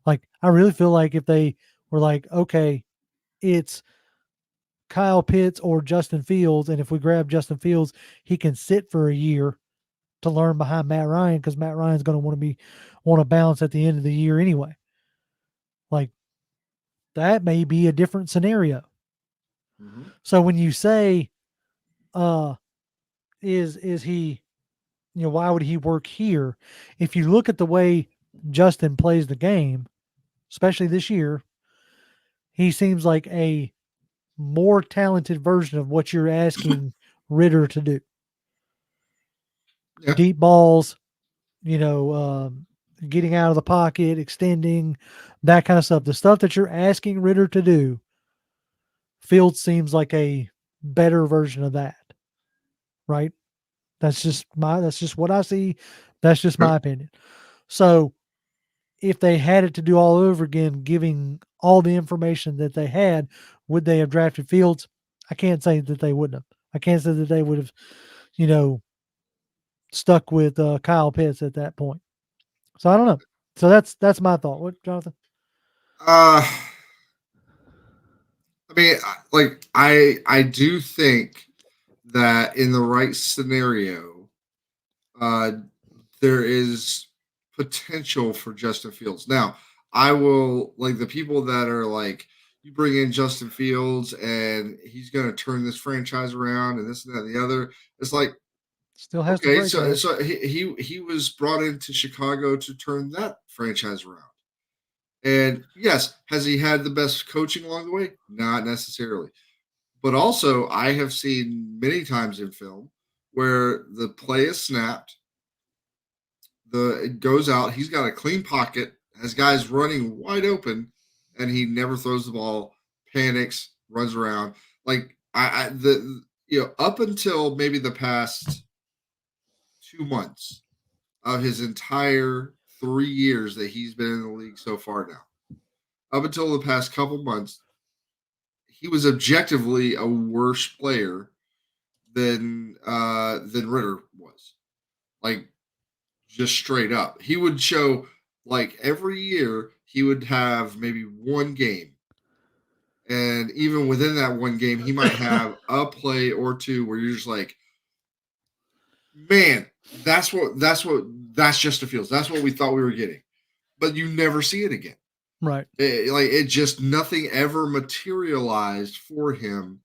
Like, I really feel like if they were like, okay, it's Kyle Pitts or Justin Fields, and if we grab Justin Fields, he can sit for a year to learn behind Matt Ryan, because Matt Ryan's going to want to bounce at the end of the year anyway. Like, that may be a different scenario. Mm-hmm. So when you say, is he, why would he work here? If you look at the way Justin plays the game, especially this year, he seems like a more talented version of what you're asking Ritter to do. Yeah. Deep balls, getting out of the pocket, extending, that kind of stuff. The stuff that you're asking Ritter to do, Fields seems like a better version of that. Right? That's just what I see. That's just my opinion. So if they had it to do all over again, giving all the information that they had, would they have drafted Fields? I can't say that they wouldn't have. I can't say that they would have, stuck with Kyle Pitts at that point. So I don't know. So that's my thought. What, Jonathan? I mean, like I do think that in the right scenario, there is potential for Justin Fields. Now, I will, like, the people that are like, you bring in Justin Fields and he's going to turn this franchise around and this and that and the other. It's like, still has okay, to break. So he was brought into Chicago to turn that franchise around. And yes, has he had the best coaching along the way? Not necessarily. But also, I have seen many times in film where the play is snapped, it goes out, he's got a clean pocket, has guys running wide open, and he never throws the ball, panics, runs around. Like up until maybe the past 2 months of his entire 3 years that he's been in the league so far now, up until the past couple months, he was objectively a worse player than Ritter was. Like, just straight up. He would show, like, every year he would have maybe one game. And even within that one game, he might have a play or two where you're just like, man, that's just a Fields. That's what we thought we were getting. But you never see it again. Right. It just, nothing ever materialized for him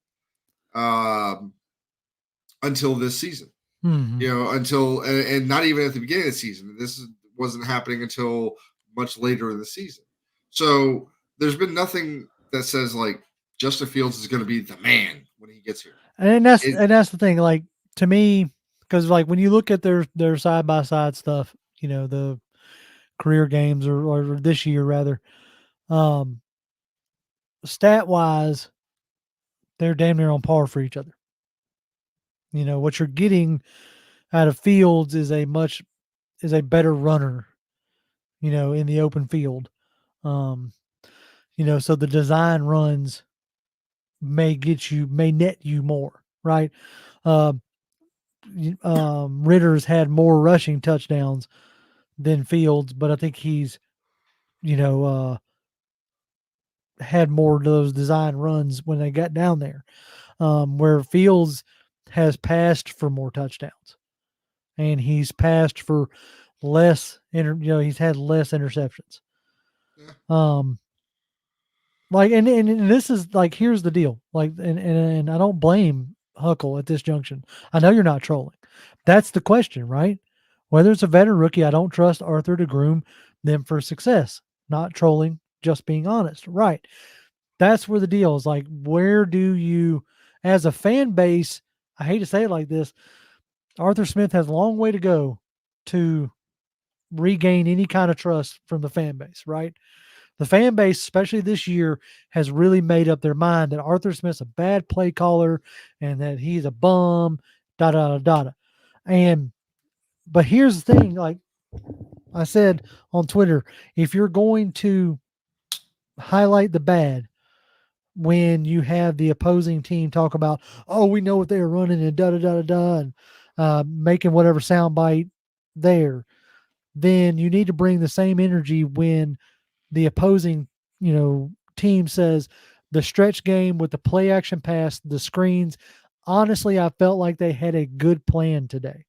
until this season. Mm-hmm. Until and not even at the beginning of the season. This wasn't happening until much later in the season. So there's been nothing that says like Justin Fields is going to be the man when he gets here. And that's the thing. Like, to me, because like when you look at their side by side stuff, the career games or this year rather, stat wise, they're damn near on par for each other. What you're getting out of Fields is a better runner, in the open field. So the design runs may net you more, right? Um, Ritter's had more rushing touchdowns than Fields, but I think he's, you know, had more of those design runs when they got down there. Where Fields has passed for more touchdowns, and he's passed for less. He's had less interceptions. Yeah. Um, and this is like, here's the deal. Like, and I don't blame Huckle at this junction. I know you're not trolling. That's the question, right? Whether it's a veteran rookie, I don't trust Arthur to groom them for success. Not trolling, just being honest. Right. That's where the deal is. Like, where do you, as a fan base, I hate to say it like this, Arthur Smith has a long way to go to regain any kind of trust from the fan base, right? The fan base, especially this year, has really made up their mind that Arthur Smith's a bad play caller and that he's a bum, da da da da. And but here's the thing, like I said on Twitter, if you're going to highlight the bad when you have the opposing team talk about, oh, we know what they were running and da da da da da, and making whatever soundbite there, then you need to bring the same energy when the opposing, team says the stretch game with the play action pass, the screens. Honestly, I felt like they had a good plan today.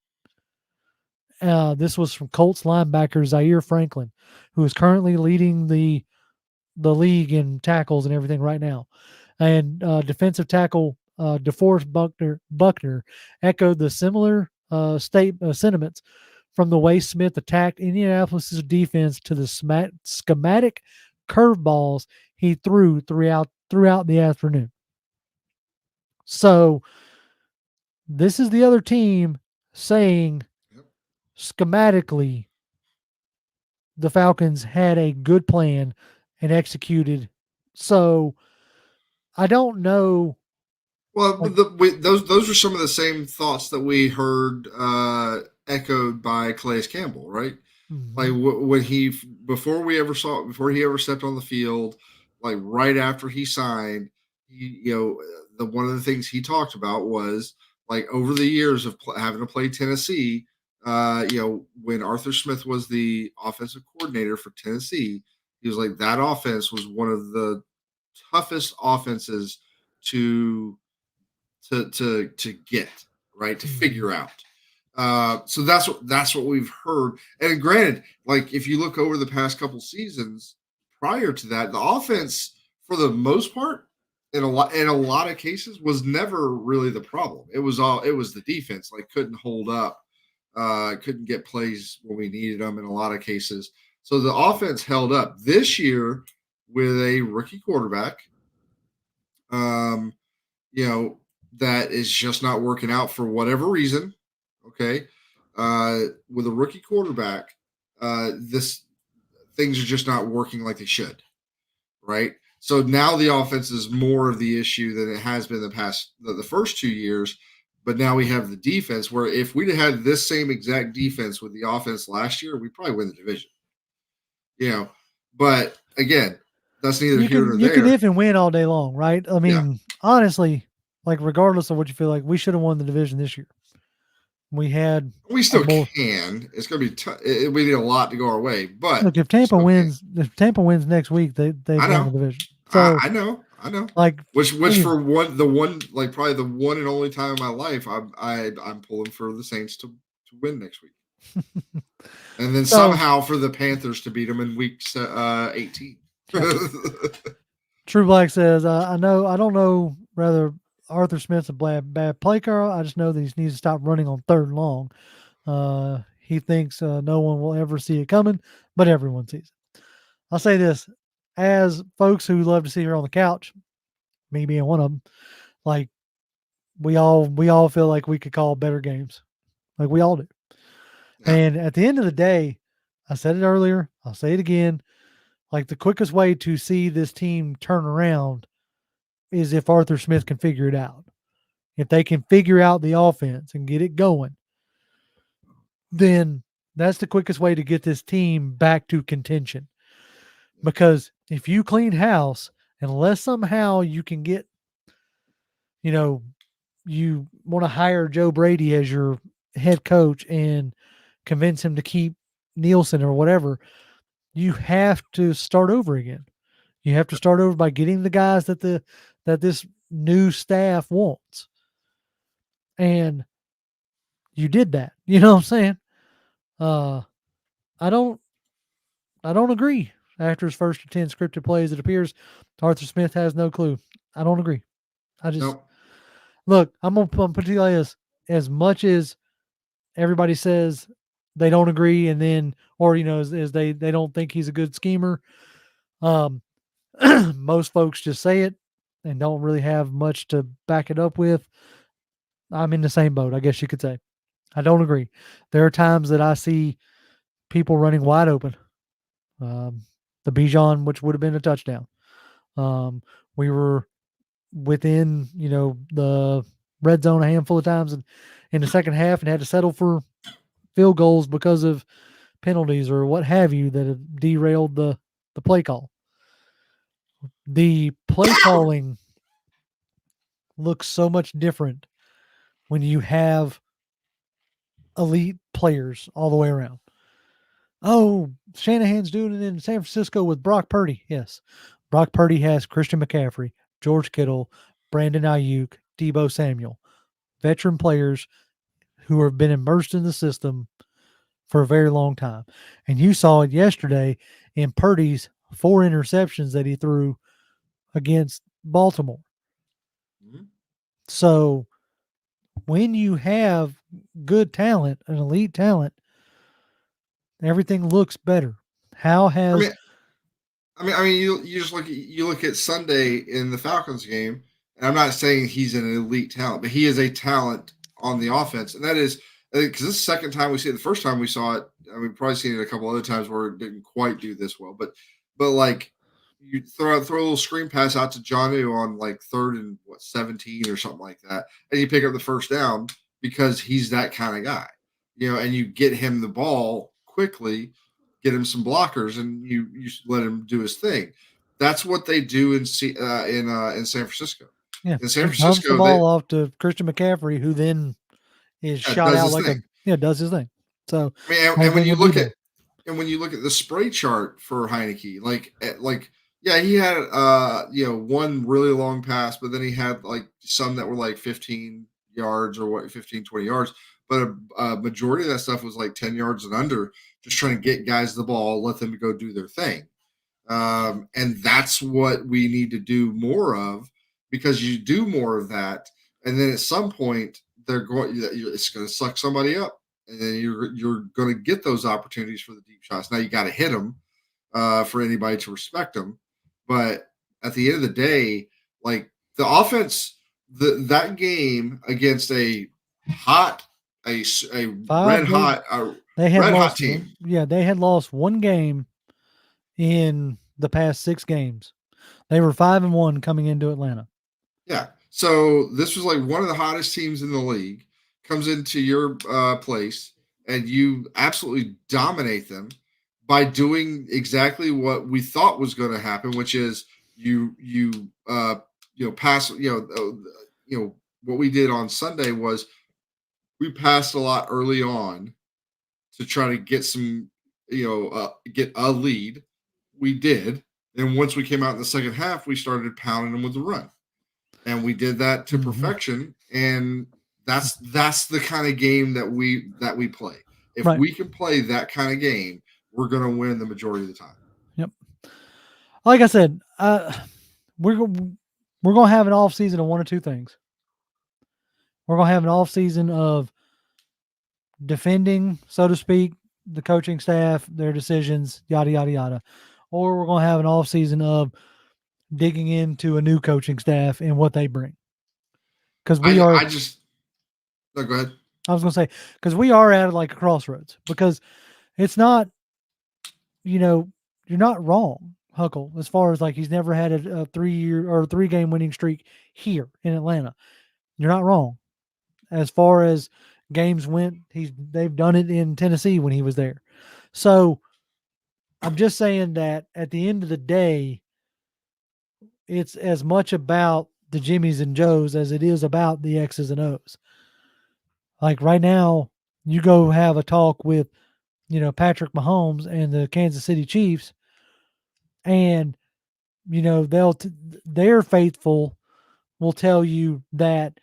This was from Colts linebacker Zaire Franklin, who is currently leading the league in tackles and everything right now. And defensive tackle DeForest Buckner echoed the similar sentiments from the way Smith attacked Indianapolis's defense to the schematic curveballs he threw throughout the afternoon. So this is the other team saying schematically the Falcons had a good plan and executed. So I don't know. Well, Like, those are some of the same thoughts that we heard echoed by Calais Campbell, right? Like mhm, when he before he ever stepped on the field, like right after he signed, the one of the things he talked about was like over the years of having to play Tennessee. When Arthur Smith was the offensive coordinator for Tennessee, he was like that offense was one of the toughest offenses to to get right to mhm, figure out. So that's what we've heard. And granted, like if you look over the past couple seasons prior to that, the offense for the most part, in a lot of cases, was never really the problem. It was the defense, like couldn't hold up, couldn't get plays when we needed them in a lot of cases. So the offense held up this year with a rookie quarterback. Um, you know, that is just not working out for whatever reason. Okay. With a rookie quarterback, this things are just not working like they should. Right. So now the offense is more of the issue than it has been the first 2 years. But now we have the defense where if we'd have had this same exact defense with the offense last year, we'd probably win the division. You know, but again, that's neither you here can nor you can there. if and win all day long, right? I Yeah. mean, honestly, like regardless of what you feel like, we should have won the division this year. We had We a still more can. It's going to be we need a lot to go our way, but look. If we Tampa still can. wins, if Tampa wins next week, they've I won know. the division. I, So I know. I know. like Which anyway, for one like probably the one and only time in my life I'm pulling for the Saints to win next week, and then so somehow for the Panthers to beat them in week 18. yeah. True Black says, I don't know whether Arthur Smith's a bad play caller. I just know that he needs to stop running on third and long. He thinks no one will ever see it coming, but everyone sees it. I'll say this, as folks who love to sit here on the couch, me being one of them, like we all feel like we could call better games, like we all do. Yeah. And at the end of the day, I said it earlier, I'll say it again. Like the quickest way to see this team turn around is if Arthur Smith can figure it out. If they can figure out the offense and get it going, then that's the quickest way to get this team back to contention. Because if you clean house, unless somehow you can get, you know, you want to hire Joe Brady as your head coach and convince him to keep Nielsen or whatever, you have to start over again. You have to start over by getting the guys that this new staff wants. And you did that. You know what I'm saying? Uh I don't I don't agree. After his first 10 scripted plays, it appears Arthur Smith has no clue. I don't agree. I just Nope. look, I'm gonna put it like this. As much as everybody says they don't agree, and then or as they don't think he's a good schemer, um most folks just say it and don't really have much to back it up with. I'm in the same boat, I guess you could say. I don't agree. There are times that I see people running wide open. Um, the Bijan, which would have been a touchdown. We were within, the red zone a handful of times in the second half and had to settle for field goals because of penalties or what have you that have derailed the play call. The play calling looks so much different when you have elite players all the way around. Oh, Shanahan's doing it in San Francisco with Brock Purdy. Yes. Brock Purdy has Christian McCaffrey, George Kittle, Brandon Ayuk, Debo Samuel, veteran players who have been immersed in the system for a very long time. And you saw it yesterday in Purdy's 4 interceptions that he threw against Baltimore. Mm-hmm. So when you have good talent, an elite talent, everything looks better. How I has mean, you just look at Sunday in the Falcons game, and I'm not saying he's an elite talent, but he is a talent on the offense, and that is because this is the second time we see it. The first time we saw it, we've probably seen it a couple other times where it didn't quite do this well, but like you throw a little screen pass out to Jonnu on like 3rd and 17 or something like that, and you pick up the first down because he's that kind of guy, and you get him the ball quickly, get him some blockers, and you let him do his thing. That's what they do in San Francisco. yeah, In San he dumps the Francisco, they ball off to Christian McCaffrey, who then is shot does out his like thing. does his thing. So I mean, same thing with Debo. when you look at the spray chart for Heinicke, like yeah, he had one really long pass, but then he had like some that were like 15 yards or 15, 20 yards. But a majority of that stuff was like 10 yards and under, just trying to get guys the ball, let them go do their thing. And that's what we need to do more of, because you do more of that, and then at some point it's going to suck somebody up, and then you're going to get those opportunities for the deep shots. Now you got to hit them for anybody to respect them, but at the end of the day, like the offense, that game against a hot, a Five, red hot, they had red hot lost. team. Yeah, they had lost one game in the past 6 games. They were 5-1 coming into Atlanta. Yeah. So this was like one of the hottest teams in the league, comes into your place, and you absolutely dominate them by doing exactly what we thought was going to happen, which is pass. What we did on Sunday was we passed a lot early on to try to get some, get a lead. We did. And once we came out in the second half, we started pounding them with the run, and we did that to perfection. And that's the kind of game that we play. If we can play that kind of game, we're going to win the majority of the time. Yep. Like I said, we're going to have an off season of one or two things. We're going to have an off season of defending, so to speak, the coaching staff, their decisions, yada yada yada, or we're going to have an off season of digging into a new coaching staff and what they bring. Because we are. No, go ahead. I was going to say, because we are at like a crossroads. Because it's not, you're not wrong, Huckle, as far as like he's never had a 3-year or 3-game winning streak here in Atlanta. You're not wrong. As far as games went, they've done it in Tennessee when he was there. So I'm just saying that at the end of the day, it's as much about the Jimmies and Joes as it is about the X's and O's. Like right now, you go have a talk with, Patrick Mahomes and the Kansas City Chiefs, and their faithful will tell you that,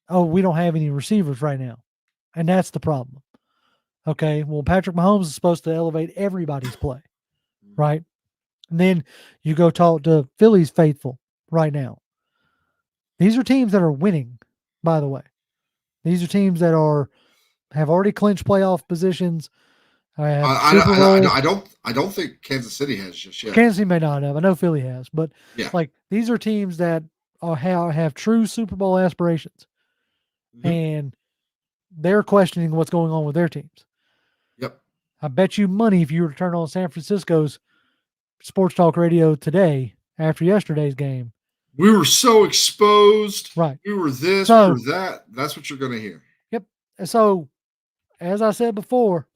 oh, we don't have any receivers right now, and that's the problem. Okay, well, Patrick Mahomes is supposed to elevate everybody's play, right? And then you go talk to Philly's faithful right now. These are teams that are winning, by the way. These are teams that have already clinched playoff positions. I have Super Bowl. I don't think Kansas City has just yet. Kansas City may not have. I know Philly has, but Yeah. like these are teams that have true Super Bowl aspirations, and they're questioning what's going on with their teams. Yep. I bet you money if you were to turn on San Francisco's sports talk radio today after yesterday's game. We were so exposed. Right. We were this, we were that. That's what you're going to hear. Yep. So, as I said before,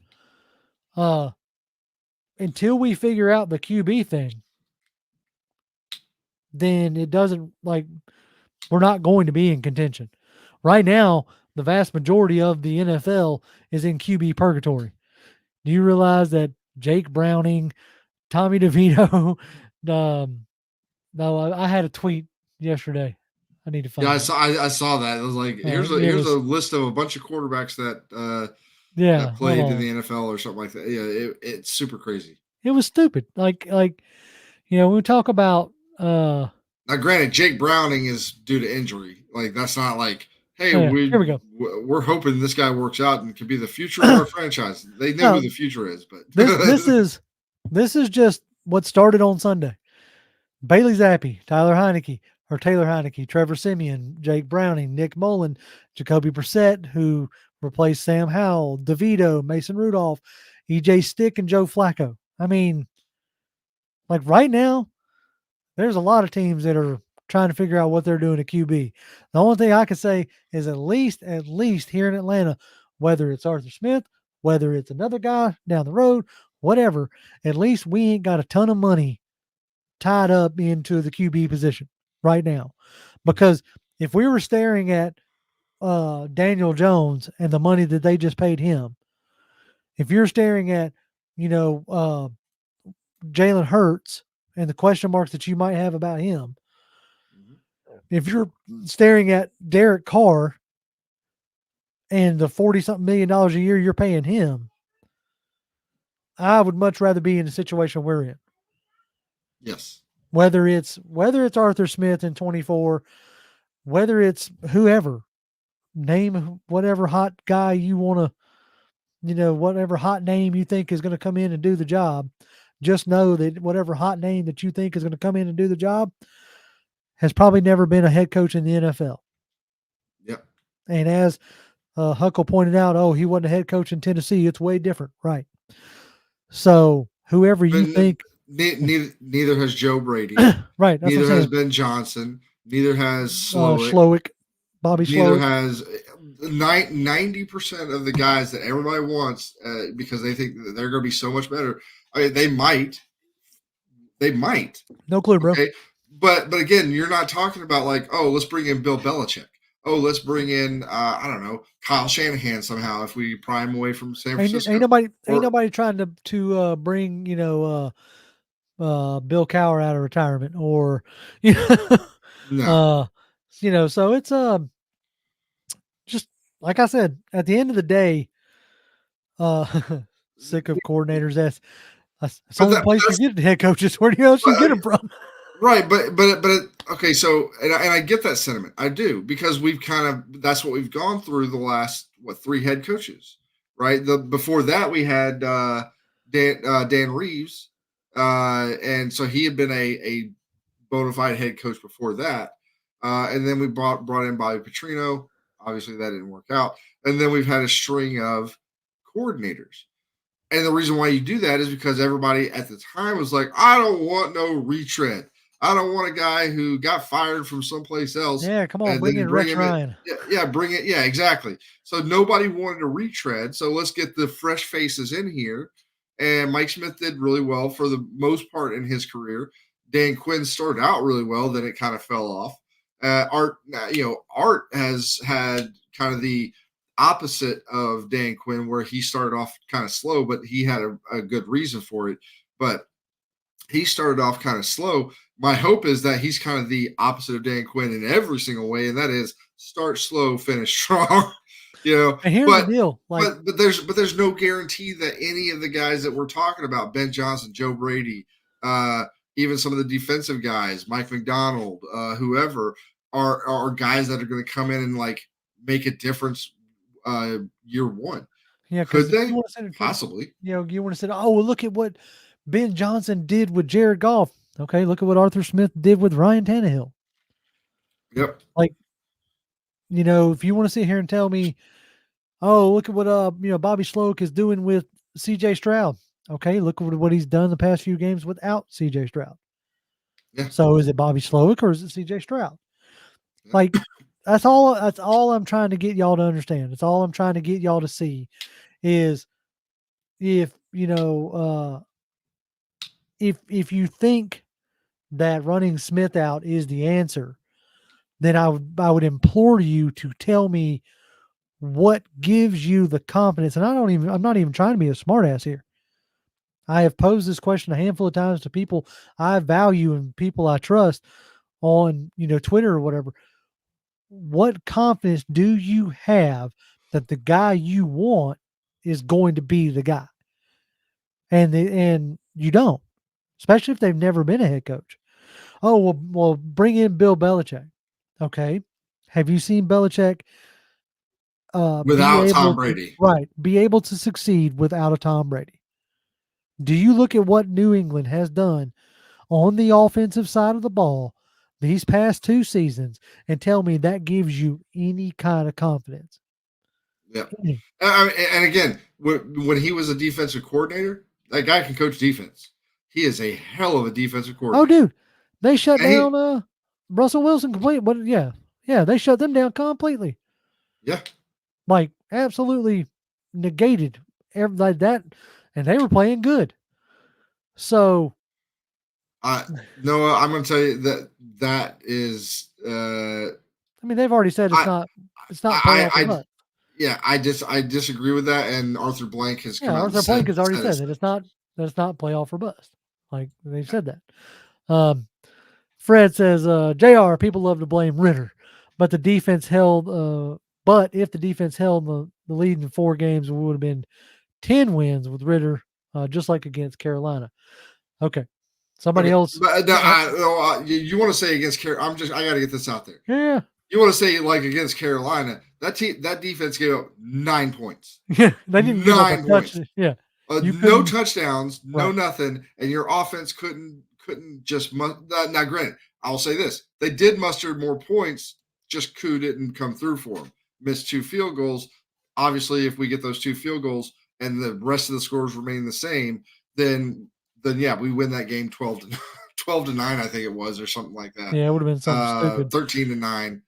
until we figure out the QB thing, then it doesn't, like, we're not going to be in contention. Right now, the vast majority of the NFL is in QB purgatory. Do you realize that Jake Browning, Tommy DeVito, no, I had a tweet yesterday. I need to find. Yeah, I saw that. It was like, here's a list of a bunch of quarterbacks that that played in the NFL or something like that. Yeah, it's super crazy. It was stupid. Like when we talk about now, granted, Jake Browning is due to injury. Like, that's not like, hey, here we go. We're hoping this guy works out and can be the future of our franchise. They know who the future is, but this is just what started on Sunday. Bailey Zappi, Taylor Heinicke, Trevor Siemian, Jake Browning, Nick Mullen, Jacoby Brissett, who replaced Sam Howell, DeVito, Mason Rudolph, EJ Stick, and Joe Flacco. I mean, like right now, there's a lot of teams that are trying to figure out what they're doing at QB. The only thing I can say is at least here in Atlanta, whether it's Arthur Smith, whether it's another guy down the road, whatever, at least we ain't got a ton of money tied up into the QB position right now. Because if we were staring at Daniel Jones and the money that they just paid him, if you're staring at, Jalen Hurts and the question marks that you might have about him, if you're staring at Derek Carr and the $40-something million a year you're paying him, I would much rather be in the situation we're in. Yes. Whether it's Arthur Smith in 24, whether it's whoever, name whatever hot guy you want to, whatever hot name you think is going to come in and do the job. Just know that whatever hot name that you think is going to come in and do the job has probably never been a head coach in the NFL. Yep. And as Huckle pointed out, he wasn't a head coach in Tennessee. It's way different, right? So whoever you think. Neither has Joe Brady. Right. Neither has Ben Johnson. Neither has Slowick. Bobby Neither Slowick. has 90% of the guys that everybody wants because they think that they're going to be so much better. I mean, they might. No clue, bro. Okay? But again, you're not talking about like, oh, let's bring in Bill Belichick. Oh, let's bring in I don't know, Kyle Shanahan somehow if we pry him away from San Francisco. Ain't nobody trying to bring Bill Cowher out of retirement or no. So it's just like I said, at the end of the day, sick of coordinators. That's the only place you get head coaches. Where else you get them from? Right, but okay. So and I get that sentiment. I do because we've that's what we've gone through the last 3 head coaches, right? Before that we had Dan Reeves, and so he had been a bona fide head coach before that, and then we brought in Bobby Petrino. Obviously, that didn't work out, and then we've had a string of coordinators. And the reason why you do that is because everybody at the time was like, I don't want no retread. I don't want a guy who got fired from someplace else. Yeah, come on, bring in Rex Ryan. Bring it. Yeah, exactly. So nobody wanted a retread. So let's get the fresh faces in here. And Mike Smith did really well for the most part in his career. Dan Quinn started out really well, then it kind of fell off. Art has had kind of the opposite of Dan Quinn, where he started off kind of slow, but he had a good reason for it. But he started off kind of slow. My hope is that he's kind of the opposite of Dan Quinn in every single way, and that is start slow, finish strong. you know, And here's the but deal, like but there's no guarantee that any of the guys that we're talking about, Ben Johnson, Joe Brady, uh, even some of the defensive guys, Mike McDonald, whoever, are guys that are going to come in and like make a difference year one. yeah, Could because if you they? want to sit, Possibly. you want to say, oh, well, look at what Ben Johnson did with Jared Goff. Okay, look at what Arthur Smith did with Ryan Tannehill. Yep. Like, if you want to sit here and tell me, oh, look at what Bobby Sloak is doing with C.J. Stroud. Okay, look at what he's done the past few games without C.J. Stroud. Yeah. So is it Bobby Sloak or is it C.J. Stroud? Yeah. Like, that's all I'm trying to get y'all to understand. That's all I'm trying to get y'all to see is if if you think that running Smith out is the answer, then I would implore you to tell me what gives you the confidence. And I'm not even trying to be a smartass here. I have posed this question a handful of times to people I value and people I trust on, Twitter or whatever. What confidence do you have that the guy you want is going to be the guy? And you don't, especially if they've never been a head coach. Oh, well, bring in Bill Belichick. Okay. Have you seen Belichick Without Tom Brady. be able to succeed without a Tom Brady? Do you look at what New England has done on the offensive side of the ball these past 2 seasons and tell me that gives you any kind of confidence? Yeah. And again, when he was a defensive coordinator, that guy can coach defense. He is a hell of a defensive Oh, coordinator. dude, they shut And he, down Russell Wilson completely. But yeah, they shut them down completely. yeah, Like absolutely negated like that, and they were playing good. So, Noah, I'm going to tell you that is. I mean, they've already said I it's not playoff or I bust. yeah, I disagree with that. And Arthur Blank has Yeah, come out and Arthur Blank said has already said said it's, that it's not playoff or bust. Like they've yeah, said that. Fred says, JR, people love to blame Ritter, but the defense held but if the defense held the lead in 4 games, it would have been 10 wins with Ritter, just like against Carolina. Okay. Somebody okay. else. But you want to say against Carolina? I got to get this out there. Yeah. You want to say like against Carolina? That defense gave up 9 points. Yeah. They didn't give up a 9 touch. points. Yeah. You No couldn't. touchdowns, no Right. nothing, and your offense couldn't just now. Granted, I'll say this: they did muster more points, just Koo didn't come through for them. Missed 2 field goals. Obviously, if we get those 2 field goals and the rest of the scores remain the same, then yeah, we win that game 12-9, I think it was, or something like that. Yeah, it would have been something stupid. 13-9.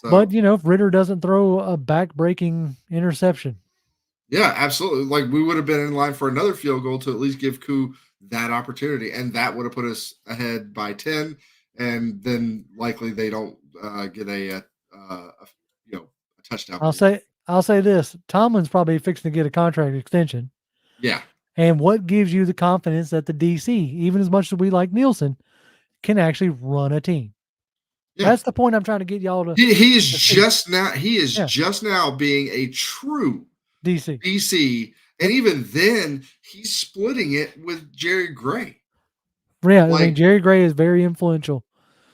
But So if Ritter doesn't throw a back-breaking interception. yeah, absolutely. Like we would have been in line for another field goal to at least give Koo that opportunity, and that would have put us ahead by 10. And then likely they don't get a touchdown. I'll say this: Tomlin's probably fixing to get a contract extension. Yeah. And what gives you the confidence that the DC, even as much as we like Nielsen, can actually run a team? Yeah. That's the point I'm trying to get y'all to. He is to see. just now being a true DC. DC, and Yep. even then he's splitting it with Jerry Gray. Yeah, I mean Like Jerry Gray is very influential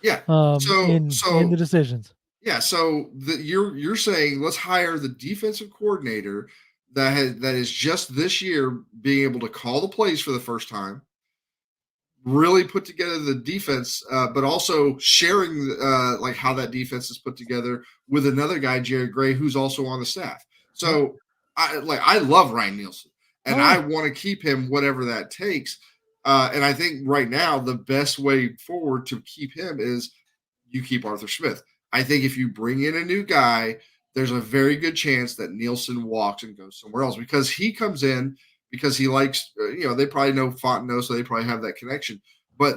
yeah. in the decisions. Yeah, so you're saying let's hire the defensive coordinator that is just this year being able to call the plays for the first time, really put together the defense, but also sharing like how that defense is put together with another guy, Jared Gray, who's also on the staff. Yep. So I love Ryan Nielsen, and Oh, yeah. I want to keep him whatever that takes. And I think right now the best way forward to keep him is you keep Arthur Smith. I think if you bring in a new guy, there's a very good chance that Nielsen walks and goes somewhere else because he comes in because he likes, they probably know Fontenot, so they probably have that connection. But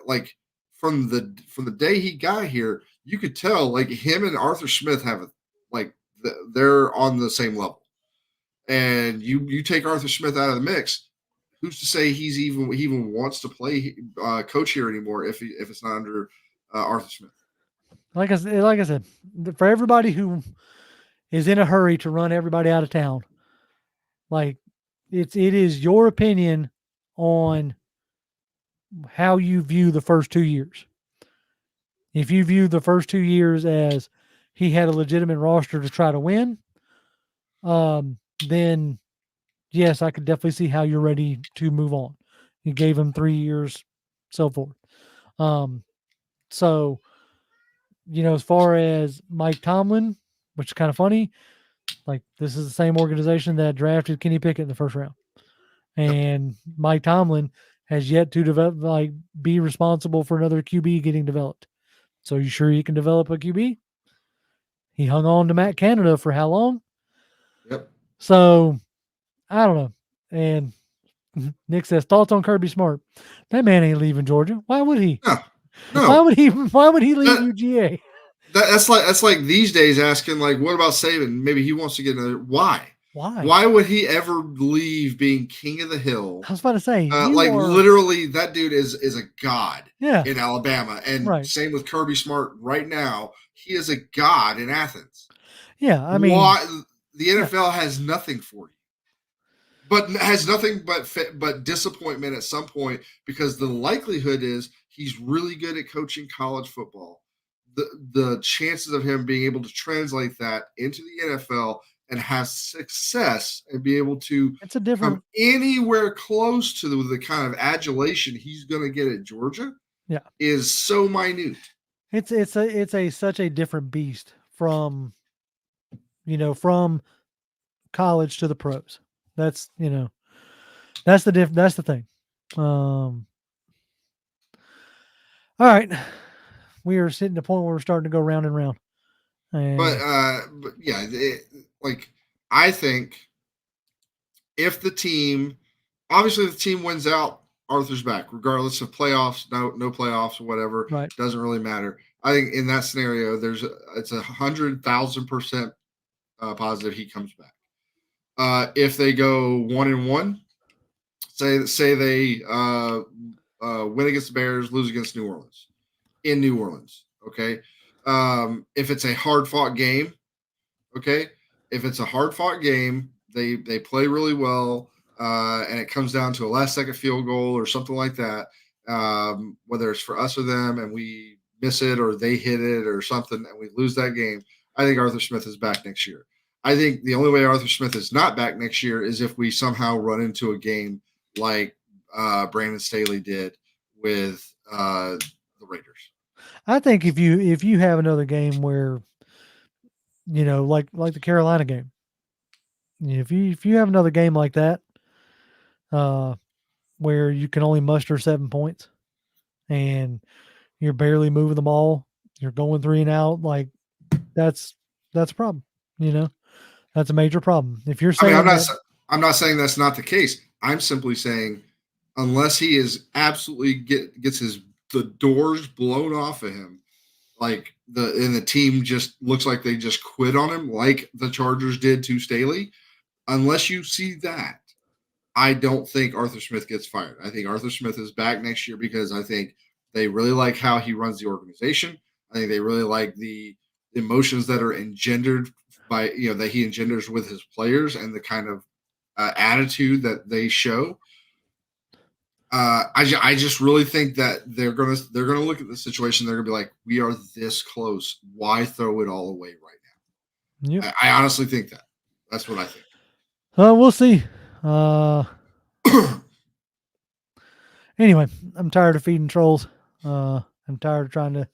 like from the day he got here, you could tell like him and Arthur Smith have like they're on the same level. And you take Arthur Smith out of the mix, who's to say he even wants to play coach here anymore if it's not under Arthur Smith? Like I said, for everybody who is in a hurry to run everybody out of town, like it is your opinion on how you view the first 2 years. If you view the first 2 years as he had a legitimate roster to try to win, then yes, I could definitely see how you're ready to move on. You gave him 3 years, so forth. So, as far as Mike Tomlin, which is kind of funny, like this is the same organization that drafted Kenny Pickett in the first round. And Mike Tomlin has yet to develop, be responsible for another QB getting developed. So you sure you can develop a QB? He hung on to Matt Canada for how long? Yep. So I don't know. And Nick says thoughts on Kirby Smart. That man ain't leaving Georgia. Why would he? No. Why would he? Why would he leave UGA? That's like these days asking like, what about Saban? Maybe he wants to get another. Why? Why? Why would he ever leave being king of the hill? I was about to say, literally, that dude is a god in Alabama, and same with Kirby Smart. Right now, he is a god in Athens. Yeah, I mean, the NFL has nothing for you, but has nothing but disappointment at some point because the likelihood is he's really good at coaching college football. The chances of him being able to translate that into the NFL and have success and be able to come anywhere close to the kind of adulation he's going to get at Georgia is so minute. It's such a different beast from college to the pros. That's that's the thing. All right, we are sitting at the point where we're starting to go round and round. But yeah, I think if the team wins out, Arthur's back, regardless of playoffs, no playoffs or whatever. Right. Doesn't really matter. I think in that scenario, it's 100,000% positive he comes back. If they go 1-1, say they win against the Bears, lose against New Orleans, in New Orleans, okay. If it's a hard fought game, okay. If it's a hard fought game, they play really well, and it comes down to a last second field goal or something like that. Whether it's for us or them, and we miss it or they hit it or something, and we lose that game. I think Arthur Smith is back next year. I think the only way Arthur Smith is not back next year is if we somehow run into a game like Brandon Staley did with the Raiders. I think if you have another game where, like the Carolina game, if you have another game like that, where you can only muster 7 points, and you're barely moving the ball, you're going 3 and out, like that's a problem. That's a major problem. If you're saying, I'm not saying that's not the case. I'm simply saying, unless he is absolutely gets the doors blown off of him, like the team just looks like they just quit on him, like the Chargers did to Staley. Unless you see that, I don't think Arthur Smith gets fired. I think Arthur Smith is back next year because I think they really like how he runs the organization. I think they really like the emotions that are engendered by that he engenders with his players and the kind of attitude that they show. I just really think that they're gonna look at the situation. They're gonna be like, we are this close. Why throw it all away right now? Yep. I honestly think that. That's what I think. We'll see. Anyway, I'm tired of feeding trolls. I'm tired of trying to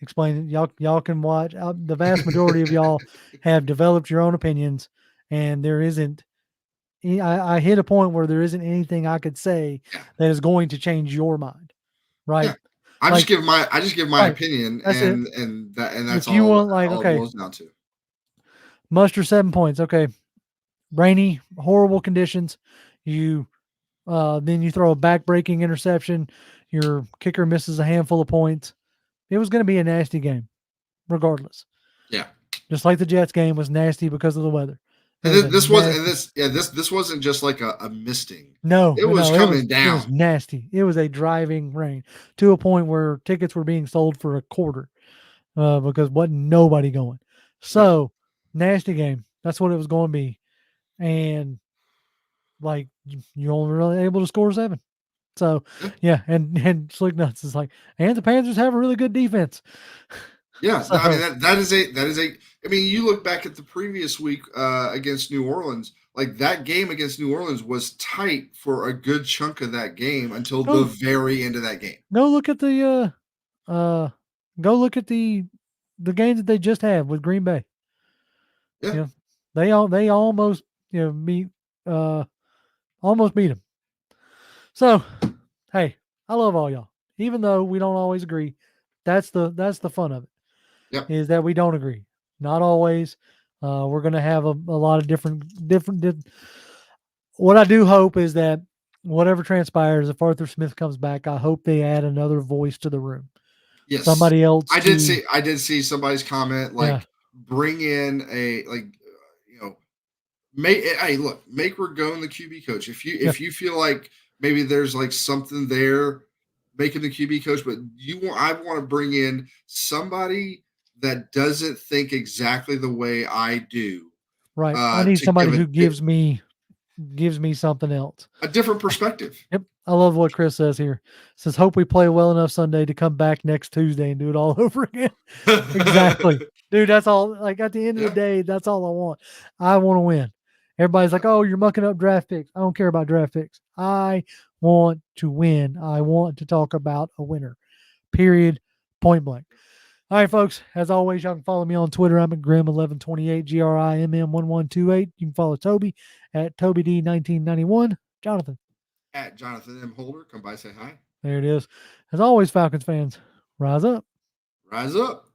explain it. Y'all can watch. The vast majority of y'all have developed your own opinions, and there isn't. I hit a point where there isn't anything I could say that is going to change your mind, right? Yeah. I just give my opinion, and that's all. You want all it boils down to. Muster 7 points, okay. Rainy, horrible conditions. You then you throw a back-breaking interception. Your kicker misses a handful of points. It was going to be a nasty game, regardless. Yeah. Just like the Jets game was nasty because of the weather. It And was a this wasn't, nasty. this wasn't just like a misting. No, It was no, coming it was down. nasty. It was a driving rain to a point where tickets were being sold for a quarter because wasn't nobody going. Yeah. So nasty game. That's what it was going to be, and like you only really able to score 7. So Yeah. yeah, and Slick Nuts is like, and the Panthers have a really good defense. Yeah, no, I mean So that is a. I mean, you look back at the previous week against New Orleans. Like that game against New Orleans was tight for a good chunk of that game until the go very end of that game. go look at the go look at the games that they just had with Green Bay. Yeah, You know, they almost beat almost beat them. So hey, I love all y'all, even though we don't always agree. That's the fun of it. yep, Is that we don't agree. Not always. We're going to have a lot of different. What I do hope is that whatever transpires, if Arthur Smith comes back, I hope they add another voice to the room. yes. Somebody else I did see somebody's comment yeah, like bring in a make hey look make Ragone the QB coach yeah, if you feel like maybe there's like something there, make him the QB coach, but I want to bring in somebody that doesn't think exactly the way I do right. I need to somebody give who gives me something else. a different perspective. Yep. I love what Chris says here. Says, hope we play well enough Sunday to come back next Tuesday and do it all over again. Exactly. Dude, that's all. Like at the end of the Yeah. day, that's all I want. I want to win. Everybody's like, oh, you're mucking up draft picks. I don't care about draft picks. I want to win. I want to talk about a winner. Period. Point blank. All right, folks. As always, y'all can follow me on Twitter. I'm at Grimm1128, GRIMM1128. You can follow Toby at TobyD1991. Jonathan. At Jonathan M. Holder, come by, say hi. There it is. As always, Falcons fans, rise up. Rise up.